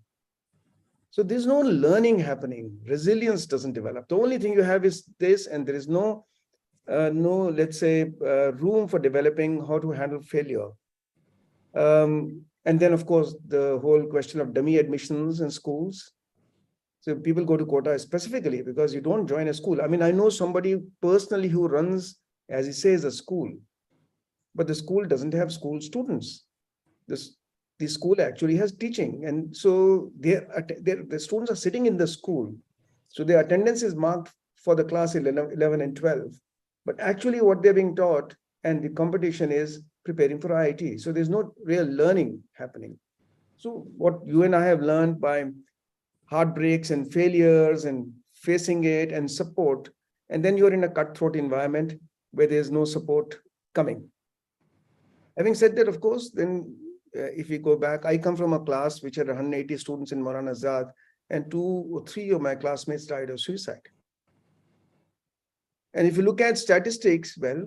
[SPEAKER 2] So there's no learning happening. Resilience doesn't develop. The only thing you have is this, and there is no, let's say, room for developing how to handle failure. And then, of course, the whole question of dummy admissions in schools. So people go to quota specifically because you don't join a school. I mean, I know somebody personally who runs, as he says, a school, but the school doesn't have school students. The school actually has teaching. And so the students are sitting in the school. So their attendance is marked for the class 11 and 12. But actually what they're being taught and the competition is preparing for IIT. So there's no real learning happening. So what you and I have learned by heartbreaks and failures and facing it and support, and then you're in a cutthroat environment where there's no support coming. Having said that, of course, then if we go back, I come from a class which had 180 students in Maulana Azad, and 2 or 3 of my classmates died of suicide. And if you look at statistics, well,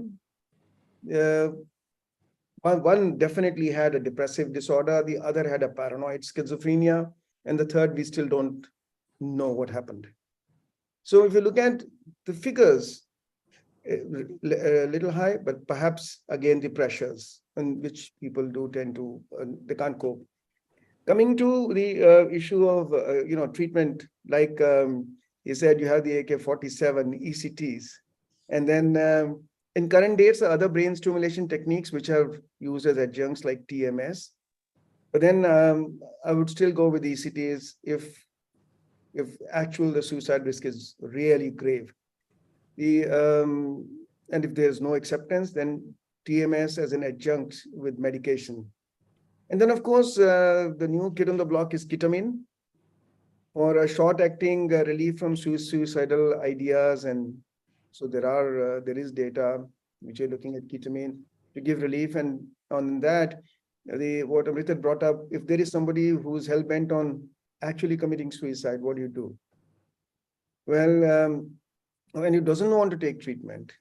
[SPEAKER 2] one definitely had a depressive disorder, the other had a paranoid schizophrenia, and the third, we still don't know what happened. So if you look at the figures, a little high, but perhaps again the pressures in which people do tend to, they can't cope. Coming to the issue of treatment, like you said, you have the AK-47 ECTs, and then in current days, other brain stimulation techniques which are used as adjuncts like TMS. But then I would still go with ECTs if the suicide risk is really grave. And if there's no acceptance, then TMS as an adjunct with medication. And then, of course, the new kid on the block is ketamine. for a short-acting relief from suicidal ideas. And so there is data which are looking at ketamine to give relief. And on that, what Amrita brought up, if there is somebody who's hell-bent on actually committing suicide, what do you do? Well, when you doesn't want to take treatment,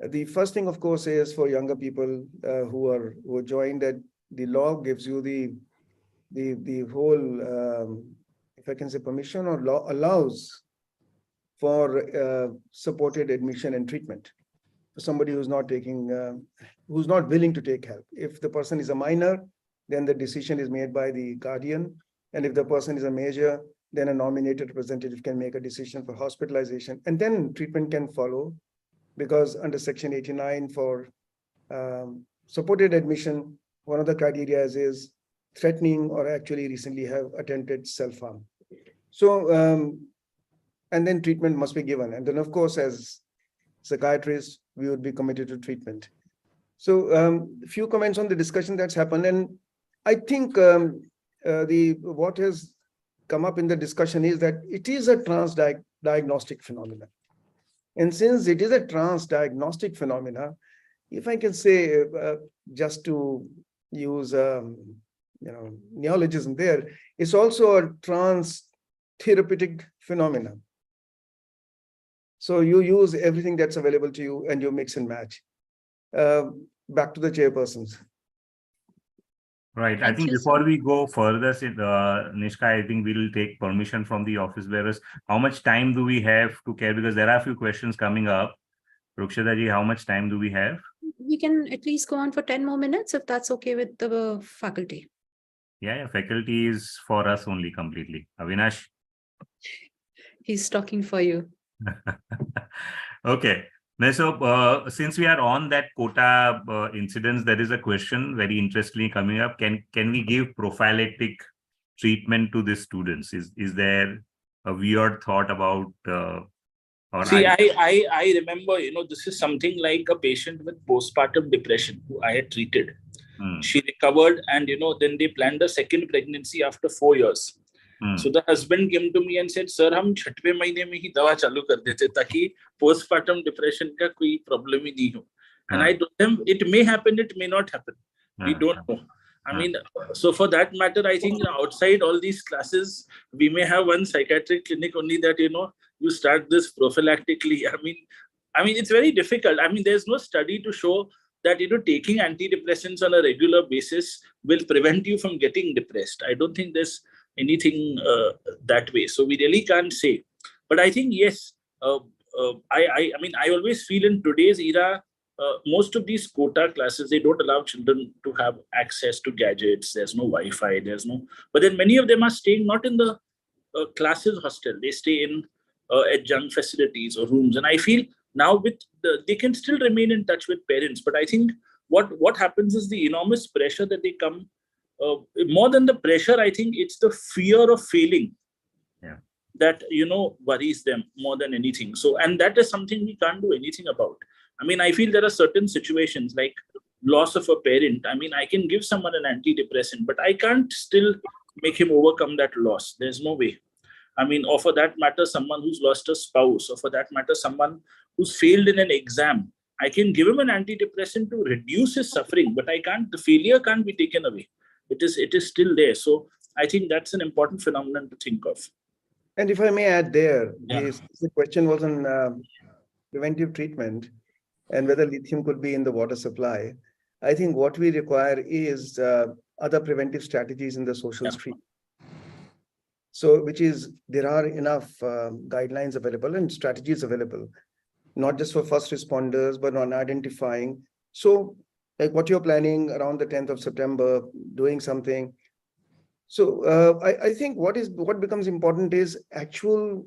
[SPEAKER 2] the first thing, of course, is for younger people who joined, that the law gives you the whole, if I can say, permission, or law allows for supported admission and treatment for somebody who's not willing to take help. If the person is a minor, then the decision is made by the guardian. And if the person is a major, then a nominated representative can make a decision for hospitalization, and then treatment can follow. Because under Section 89 for supported admission, one of the criteria is threatening or actually recently have attempted self-harm. So, and then treatment must be given. And then, of course, as psychiatrists, we would be committed to treatment. So a few comments on the discussion that's happened. And I think what has come up in the discussion is that it is a transdiagnostic phenomenon. And since it is a transdiagnostic phenomena, if I can say, just to use neologism there, it's also a trans-therapeutic phenomenon. So you use everything that's available to you and you mix and match. Back to the chairpersons.
[SPEAKER 4] Right. I think before we go further, Nishka, I think we will take permission from the office bearers. How much time do we have to care? Because there are a few questions coming up. Rukshada ji, how much time do we have?
[SPEAKER 1] We can at least go on for 10 more minutes if that's okay with the faculty.
[SPEAKER 4] Yeah, faculty is for us only completely. Avinash?
[SPEAKER 1] He's talking for you.
[SPEAKER 4] Okay. Now, so since we are on that quota incidents, there is a question very interestingly coming up. Can we give prophylactic treatment to the students? Is there a weird thought about?
[SPEAKER 5] See, I remember, this is something like a patient with postpartum depression who I had treated. She recovered, and then they planned a second pregnancy after 4 years. So the husband came to me and said, "Sir, हम 6वें महीने में ही दवा चालू कर देते ताकि postpartum depression का कोई problem ही नहीं हो." And I told them, it may happen, it may not happen. We don't know. I mean, so for that matter, I think outside all these classes, we may have one psychiatric clinic only that, you start this prophylactically. I mean, it's very difficult. I mean, there's no study to show that, taking antidepressants on a regular basis will prevent you from getting depressed. I don't think there's anything that way. So we really can't say. But I think, yes, I mean, I always feel in today's era, most of these quota classes, they don't allow children to have access to gadgets. There's no Wi-Fi, but then many of them are staying not in the classes hostel. They stay in adjunct facilities or rooms. And I feel now they can still remain in touch with parents. But I think what happens is the enormous pressure that they come, more than the pressure, I think it's the fear of failing that, worries them more than anything. So, and that is something we can't do anything about. I mean, I feel there are certain situations like loss of a parent. I mean, I can give someone an antidepressant, but I can't still make him overcome that loss. There's no way. I mean, or for that matter, someone who's lost a spouse, or for that matter, someone who's failed in an exam. I can give him an antidepressant to reduce his suffering, but the failure can't be taken away. It is still there. So I think that's an important phenomenon to think of.
[SPEAKER 2] And if I may add there, the question was on preventive treatment and whether lithium could be in the water supply. I think what we require is other preventive strategies in the social street. So, there are enough guidelines available and strategies available, not just for first responders, but on identifying. So, like what you're planning around the 10th of September, doing something. So, I think what becomes important is actual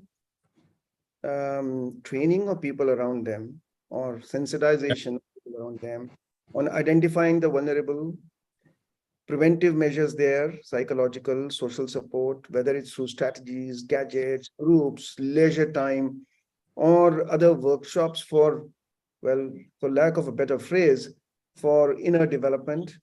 [SPEAKER 2] training of people around them, or sensitization of people around them on identifying the vulnerable, preventive measures there, psychological, social support, whether it's through strategies, gadgets, groups, leisure time, or other workshops for lack of a better phrase, for inner development,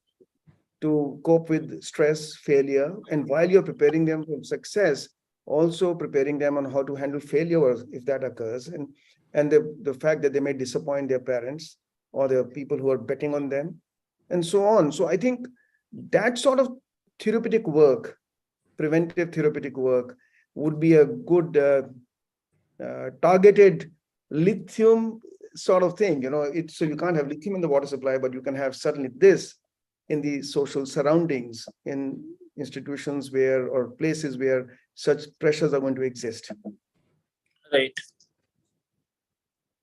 [SPEAKER 2] to cope with stress, failure, and while you're preparing them for success, also preparing them on how to handle failure if that occurs, and the fact that they may disappoint their parents or the people who are betting on them, and so on. So I think that sort of therapeutic work, preventive therapeutic work, would be a good targeted lithium sort of thing. So you can't have lithium in the water supply, but you can have certainly this in the social surroundings, in institutions or places where such pressures are going to exist.
[SPEAKER 5] Right.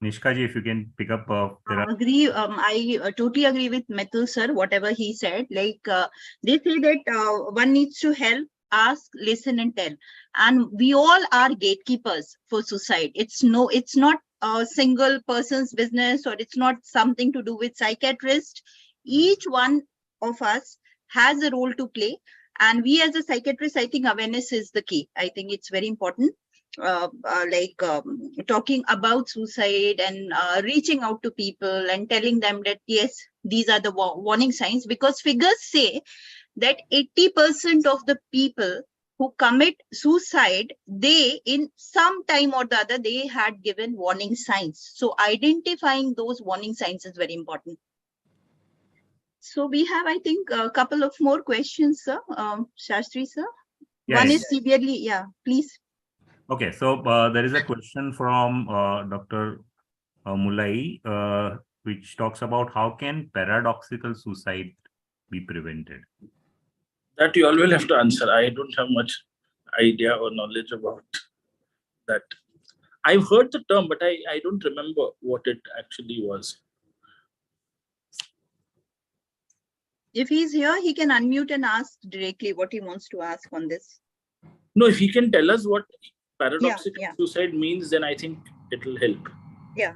[SPEAKER 4] Nishka ji, if you can pick up, there are
[SPEAKER 3] Agree. I totally agree with Mithil sir, whatever he said. Like they say that one needs to help, ask, listen, and tell. And we all are gatekeepers for suicide. It's not a single person's business, or it's not something to do with psychiatrist. Each one of us has a role to play. And we as a psychiatrist, I think awareness is the key. I think it's very important. Talking about suicide and reaching out to people and telling them that yes, these are the warning signs, because figures say that 80% of the people who commit suicide, they in some time or the other, they had given warning signs. So identifying those warning signs is very important. So we have, I think, a couple of more questions, sir. Shastri sir.
[SPEAKER 4] Yeah,
[SPEAKER 3] One
[SPEAKER 4] yeah.
[SPEAKER 3] is severely, yeah, please.
[SPEAKER 4] Okay, so there is a question from Dr. Mulai, which talks about how can paradoxical suicide be prevented?
[SPEAKER 5] That you all will have to answer. I don't have much idea or knowledge about that. I've heard the term, but I don't remember what it actually was.
[SPEAKER 3] If he's here, he can unmute and ask directly what he wants to ask on this.
[SPEAKER 5] No, if he can tell us what paradoxical
[SPEAKER 3] Yeah.
[SPEAKER 5] suicide means, then I think it will help.
[SPEAKER 3] Yeah.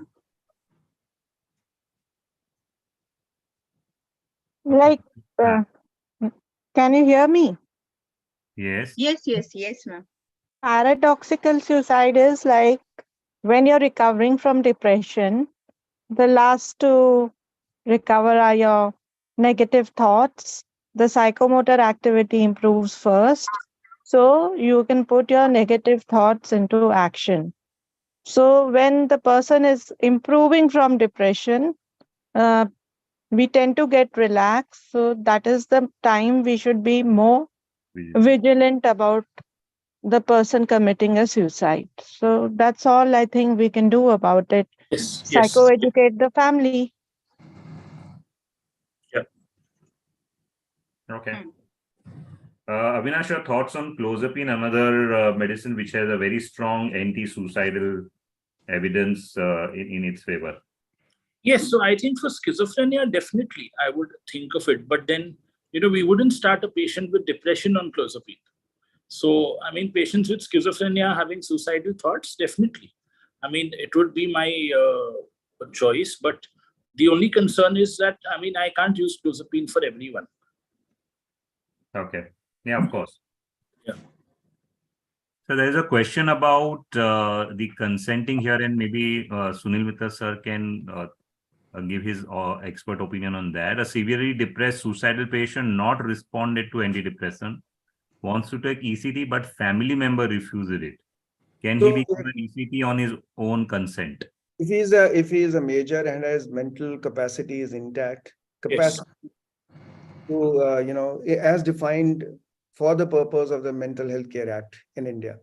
[SPEAKER 6] Like, can you hear me?
[SPEAKER 4] Yes.
[SPEAKER 3] Yes, ma'am.
[SPEAKER 6] Paradoxical suicide is like when you're recovering from depression, the last to recover are your negative thoughts. The psychomotor activity improves first. So you can put your negative thoughts into action. So when the person is improving from depression, uh, we tend to get relaxed. So that is the time we should be more vigilant about the person committing a suicide. So that's all I think we can do about it.
[SPEAKER 5] Yes.
[SPEAKER 6] Psychoeducate the family.
[SPEAKER 5] Yeah.
[SPEAKER 4] Okay. Avinash, your thoughts on clozapine, another medicine which has a very strong anti-suicidal evidence in its favor?
[SPEAKER 5] Yes, so I think for schizophrenia, definitely I would think of it. But then, we wouldn't start a patient with depression on clozapine. So, I mean, patients with schizophrenia having suicidal thoughts, definitely. I mean, it would be my choice. But the only concern is that, I can't use clozapine for everyone.
[SPEAKER 4] Okay. Yeah, of course.
[SPEAKER 5] Yeah.
[SPEAKER 4] So there is a question about the consenting here, and maybe Sunil Mitra sir can give his expert opinion on that. A severely depressed suicidal patient not responded to antidepressant, wants to take ECT, but family member refuses it. Can he be given ECT on his own consent?
[SPEAKER 2] If he is a major and his mental capacity is intact, capacity to as defined for the purpose of the Mental Health Care Act in India.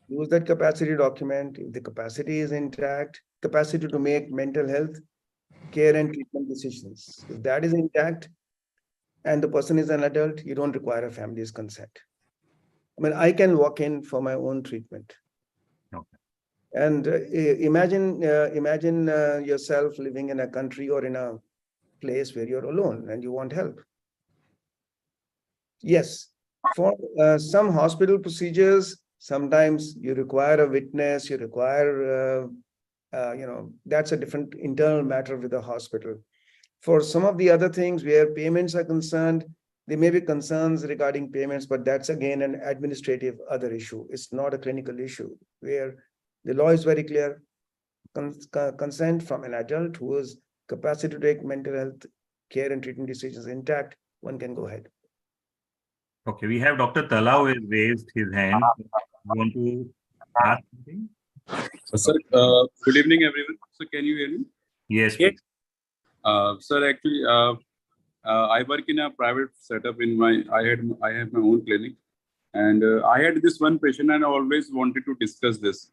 [SPEAKER 2] Use that capacity document. If the capacity is intact, capacity to make mental health care and treatment decisions. If that is intact and the person is an adult, you don't require a family's consent. I mean, I can walk in for my own treatment.
[SPEAKER 4] Okay.
[SPEAKER 2] And imagine yourself living in a country or in a place where you're alone and you want help. Yes, for some hospital procedures, sometimes you require a witness, you require, that's a different internal matter with the hospital. For some of the other things where payments are concerned, there may be concerns regarding payments, but that's again an administrative other issue. It's not a clinical issue where the law is very clear. Consent from an adult who has capacity to take mental health care and treatment decisions intact, one can go ahead.
[SPEAKER 4] Okay, we have Dr. Talao has raised his hand. want to ask something?
[SPEAKER 7] Sir, good evening, everyone. So, can you hear me?
[SPEAKER 4] Yes,
[SPEAKER 5] Yes.
[SPEAKER 4] please.
[SPEAKER 7] Sir, actually, I work in a private setup. I have my own clinic, and I had this one patient, and I always wanted to discuss this.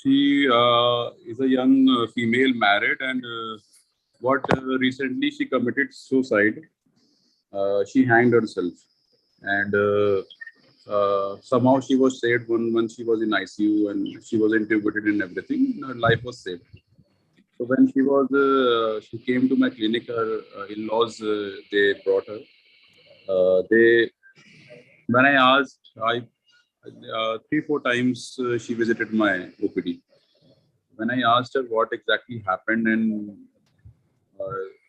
[SPEAKER 7] She is a young female, married, and recently she committed suicide. She hanged herself, and somehow she was saved when she was in ICU and she was intubated and everything. Her life was saved. So when she came to my clinic. Her in-laws they brought her. When I asked, I 3-4 times she visited my OPD. When I asked her what exactly happened, and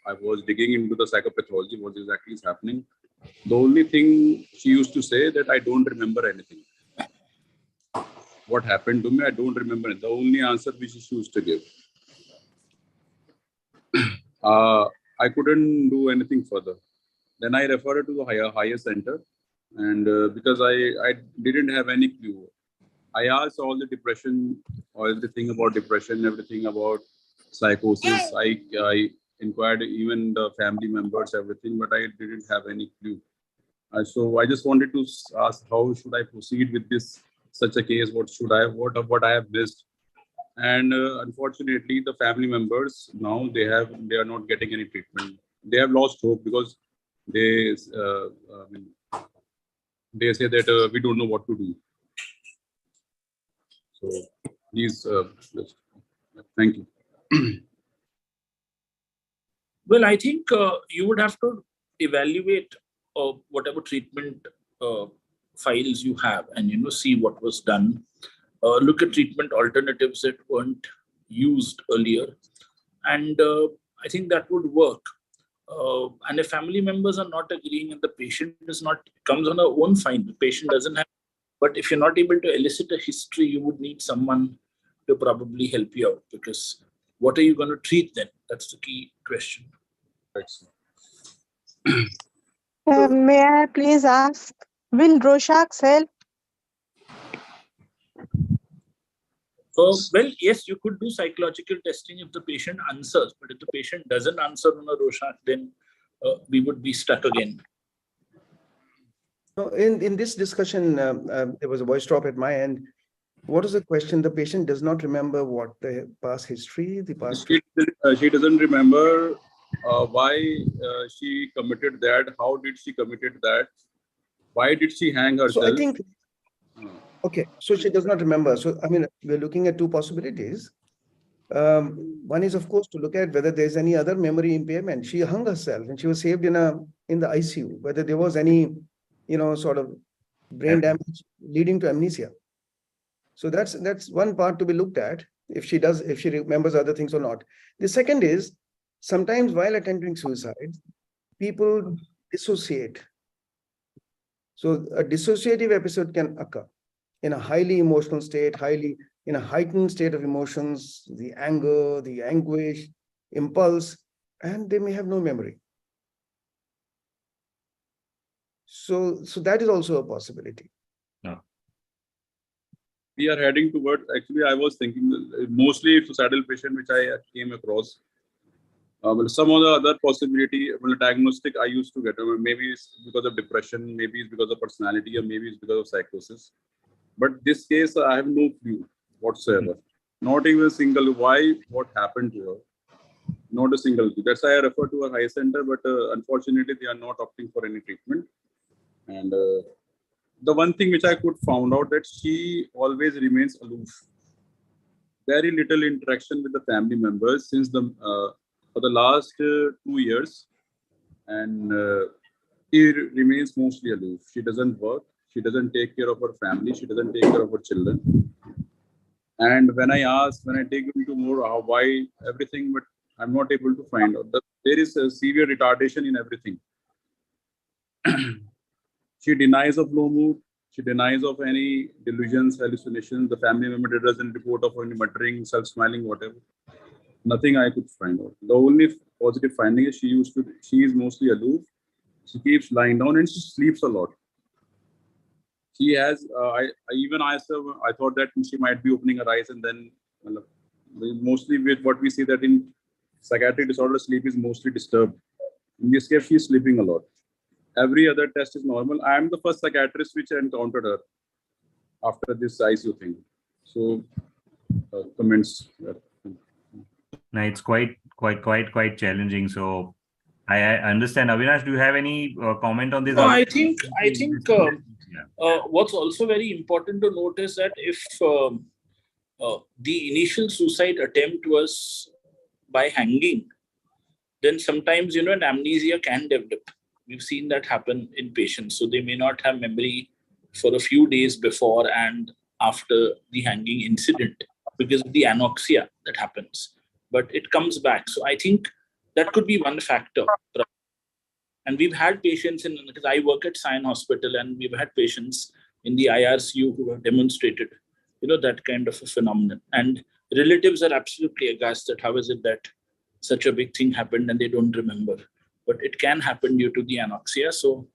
[SPEAKER 7] I was digging into the psychopathology, what exactly is happening. The only thing she used to say that I don't remember anything. What happened to me, I don't remember it. The only answer which she used to give. I couldn't do anything further. Then I referred her to the higher center, and because I didn't have any clue. I asked all the depression, or everything about depression, everything about psychosis. I inquired even the family members, everything, but I didn't have any clue. So I just wanted to ask, how should I proceed with this such a case? What I have missed? And unfortunately, the family members now they are not getting any treatment. They have lost hope because they they say that we don't know what to do. So please, thank you.
[SPEAKER 5] Well, I think you would have to evaluate whatever treatment files you have, and see what was done. Look at treatment alternatives that weren't used earlier, and I think that would work. And if family members are not agreeing and the patient comes on her own, fine. The patient doesn't have. But if you're not able to elicit a history, you would need someone to probably help you out, because what are you going to treat then? That's the key question.
[SPEAKER 6] May I please ask, will Rorschach's help?
[SPEAKER 5] Well, yes, you could do psychological testing if the patient answers, but if the patient doesn't answer on a Rorschach, then we would be stuck again.
[SPEAKER 2] No, in this discussion, there was a voice drop at my end. What is the question? The patient does not remember what the past history, the past.
[SPEAKER 7] She doesn't remember why she committed that. How did she committed that? Why did she hang herself?
[SPEAKER 2] So I think. Okay, so she does not remember. So I mean, we're looking at two possibilities. One is, of course, to look at whether there's any other memory impairment. She hung herself and she was saved in the ICU. Whether there was any, sort of brain damage leading to amnesia. So that's one part to be looked at, if she remembers other things or not. The second is, sometimes while attempting suicide, people dissociate. So a dissociative episode can occur in a highly emotional state, in a heightened state of emotions, the anger, the anguish, impulse, and they may have no memory. So that is also a possibility.
[SPEAKER 7] We are heading towards, actually, I was thinking mostly suicidal patient, which I came across. Some of the other possibility, diagnostic I used to get, maybe it's because of depression, maybe it's because of personality, or maybe it's because of psychosis. But this case, I have no clue whatsoever. Not even a single what happened to her. Not a single clue. That's why I refer to a high center, but unfortunately, they are not opting for any treatment. And the one thing which I could found out that she always remains aloof. Very little interaction with the family members since for the last 2 years, and she remains mostly aloof. She doesn't work. She doesn't take care of her family. She doesn't take care of her children. And when I dig into more why everything, but I'm not able to find out. There is a severe retardation in everything. She denies of low mood. She denies of any delusions, hallucinations. The family member doesn't report of any muttering, self-smiling, whatever. Nothing I could find out. The only positive finding is she is mostly aloof. She keeps lying down and she sleeps a lot. she has, I thought that she might be opening her eyes, and then mostly with what we see that in psychiatric disorder, sleep is mostly disturbed. In this case, she's sleeping a lot. Every other test is normal. I am the first psychiatrist which encountered her after this ICU thing. So, comments.
[SPEAKER 4] No, it's quite challenging. So I understand. Avinash, do you have any comment on this?
[SPEAKER 5] No, I think what's also very important to note is that if the initial suicide attempt was by hanging, then sometimes, an amnesia can develop. We've seen that happen in patients. So they may not have memory for a few days before and after the hanging incident because of the anoxia that happens. But it comes back. So I think that could be one factor. And we've had patients because I work at Sion Hospital, and we've had patients in the IRCU who have demonstrated, that kind of a phenomenon. And relatives are absolutely aghast that how is it that such a big thing happened and they don't remember. But it can happen due to the anoxia. So,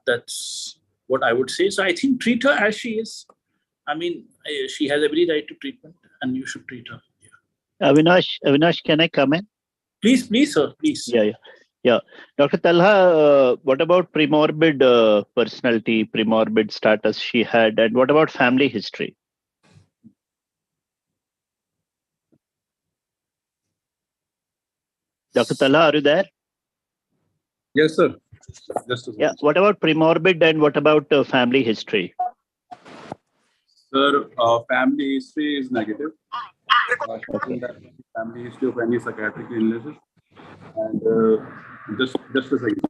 [SPEAKER 5] that's what I would say. So I think treat her as she is. I mean, she has every right to treatment, and you should treat her. Yeah.
[SPEAKER 8] Avinash, can I come in?
[SPEAKER 5] Please, sir, please.
[SPEAKER 8] Yeah. Dr. Talha, what about premorbid personality, premorbid status she had, and what about family history? Dr. Talha, are you there?
[SPEAKER 7] Yes, sir.
[SPEAKER 8] What about premorbid and what about family history?
[SPEAKER 7] Sir, family history is negative. Family history of any psychiatric illnesses. And just a second.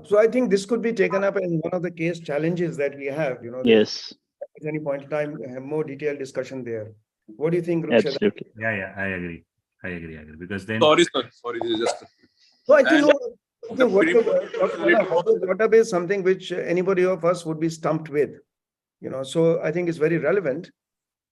[SPEAKER 2] So I think this could be taken up in one of the case challenges that we have.
[SPEAKER 8] Yes.
[SPEAKER 2] At any point in time, have more detailed discussion there. What do you think, Ruksha?
[SPEAKER 8] Absolutely.
[SPEAKER 4] Yeah, I agree. Because then.
[SPEAKER 7] Sorry, sir. Sorry, this is just.
[SPEAKER 2] So I think what up is something which anybody of us would be stumped with. So I think it's very relevant.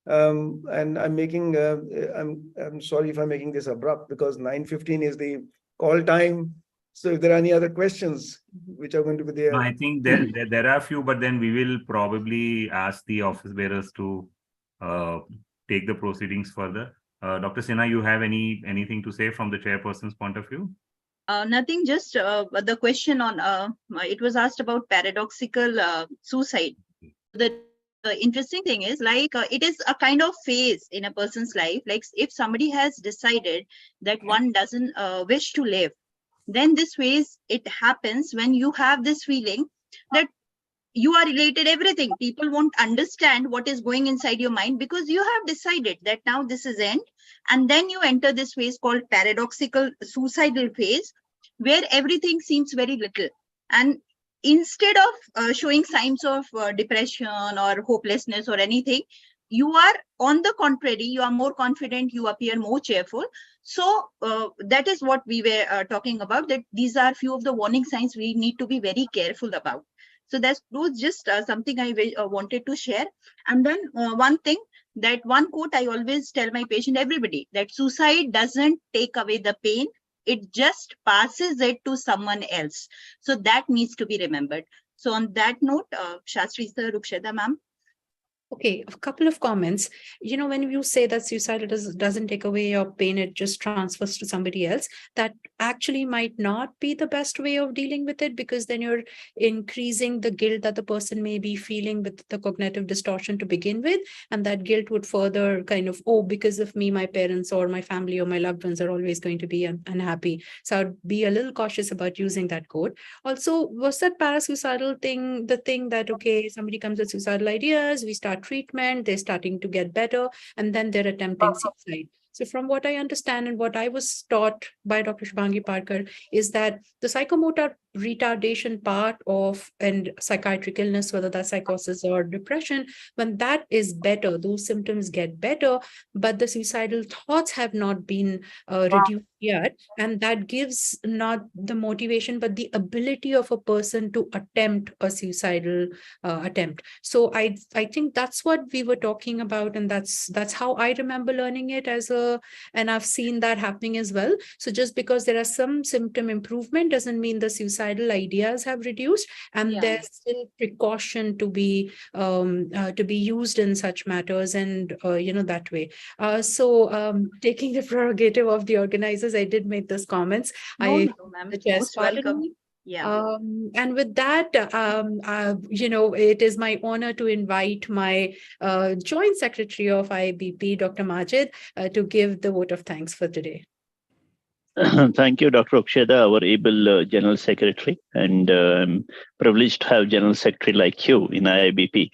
[SPEAKER 2] And I'm making. I'm sorry if I'm making this abrupt because 9:15 is the call time. So if there are any other questions which are going to be there.
[SPEAKER 4] No, I think there are a few, but then we will probably ask the office bearers to take the proceedings further. Dr. Sinha, you have anything to say from the chairperson's point of view?
[SPEAKER 3] Nothing, just the question on, it was asked about paradoxical suicide. The interesting thing is it is a kind of phase in a person's life. Like if somebody has decided that one doesn't wish to live, then this phase, it happens when you have this feeling that you are related everything. People won't understand what is going inside your mind because you have decided that now this is end. And then you enter this phase called paradoxical suicidal phase, where everything seems very little. And instead of showing signs of depression or hopelessness or anything, you are, on the contrary, you are more confident, you appear more cheerful. So that is what we were talking about, that these are few of the warning signs we need to be very careful about. So that was just something I wanted to share. And then one thing, that one quote I always tell my patient, everybody, that suicide doesn't take away the pain, it just passes it to someone else. So that needs to be remembered. So on that note, Shastri sir, Rukshada ma'am.
[SPEAKER 1] Okay, a couple of comments. When you say that suicide doesn't take away your pain, it just transfers to somebody else, that actually might not be the best way of dealing with it, because then you're increasing the guilt that the person may be feeling with the cognitive distortion to begin with. And that guilt would further kind of, because of me, my parents or my family or my loved ones are always going to be unhappy. So I'd be a little cautious about using that quote. Also, was that parasuicidal thing the thing that, okay, somebody comes with suicidal ideas, we start treatment, they're starting to get better, and then they're attempting suicide. So from what I understand and what I was taught by Dr. Shubhangi Parkar is that the psychomotor retardation part of and psychiatric illness, whether that's psychosis or depression, when that is better, those symptoms get better, but the suicidal thoughts have not been reduced yet, and that gives not the motivation but the ability of a person to attempt a suicidal attempt. So I think that's what we were talking about, and that's how I remember learning it and I've seen that happening as well. So just because there are some symptom improvement doesn't mean the suicidal ideas have reduced, and there's still precaution to be used in such matters, and that way. Taking the prerogative of the organizers, I did make those comments.
[SPEAKER 3] No,
[SPEAKER 1] I
[SPEAKER 3] no, ma'am.
[SPEAKER 1] the chair
[SPEAKER 3] Most
[SPEAKER 1] spotted
[SPEAKER 3] welcome.
[SPEAKER 1] me.
[SPEAKER 3] Yeah.
[SPEAKER 1] And with that, it is my honor to invite my Joint Secretary of IABP, Dr. Majid, to give the vote of thanks for today.
[SPEAKER 8] Thank you, Dr. Uksheda, our able General Secretary, and I'm privileged to have General Secretary like you in IABP,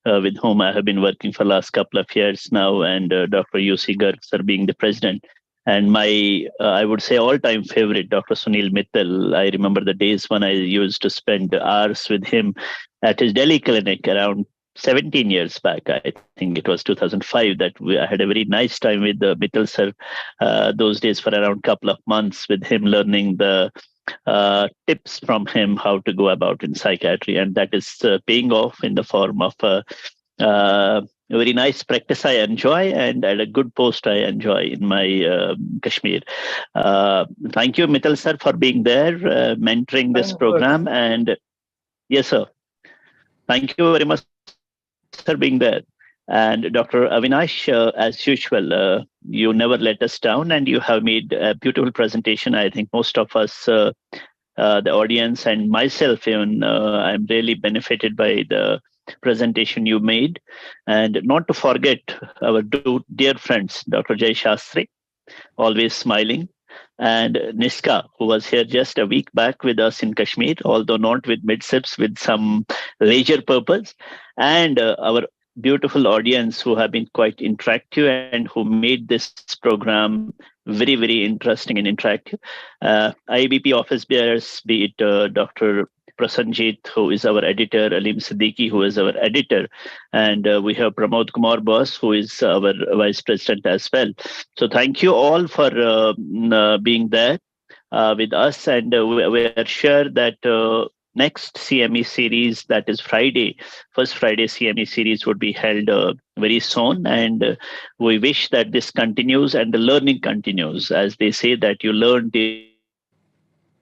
[SPEAKER 8] with whom I have been working for the last couple of years now, and Dr. UC Garg, sir, being the president. And my, I would say, all-time favorite, Dr. Sunil Mittal. I remember the days when I used to spend hours with him at his Delhi clinic around 17 years back. I think it was 2005 that I had a very nice time with Mittal sir. Those days for around a couple of months with him, learning the tips from him how to go about in psychiatry, and that is paying off in the form of a very nice practice I enjoy, and at a good post I enjoy in my Kashmir. Thank you, Mittal sir, for being there, mentoring this program. And yes, sir. Thank you very much for being there. And Dr. Avinash, as usual, you never let us down, and you have made a beautiful presentation. I think most of us, the audience and myself even, I'm really benefited by the presentation you made. And not to forget our dear friends, Dr. Jay Shastri, always smiling, and Niska, who was here just a week back with us in Kashmir, although not with mid-sips, with some leisure purpose, and our beautiful audience who have been quite interactive and who made this program very, very interesting and interactive. IABP office bearers, be it Dr. Prasanjit, who is our editor, Alim Siddiqui, who is our editor, and we have Pramod Kumar Bose, who is our vice president as well. So thank you all for being there with us, and we are sure that next CME series, that is Friday, first Friday CME series would be held very soon, and we wish that this continues and the learning continues. As they say that you learn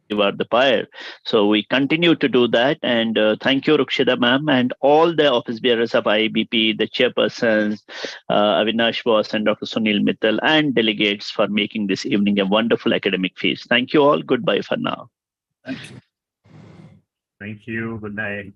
[SPEAKER 8] devour the pyre. So we continue to do that, and thank you, Rukshida ma'am, and all the office bearers of IABP, the chairpersons, Avinash Boss and Dr. Sunil Mittal, and delegates for making this evening a wonderful academic feast. Thank you all. Goodbye for now.
[SPEAKER 5] Thank you.
[SPEAKER 4] Thank you. Good night.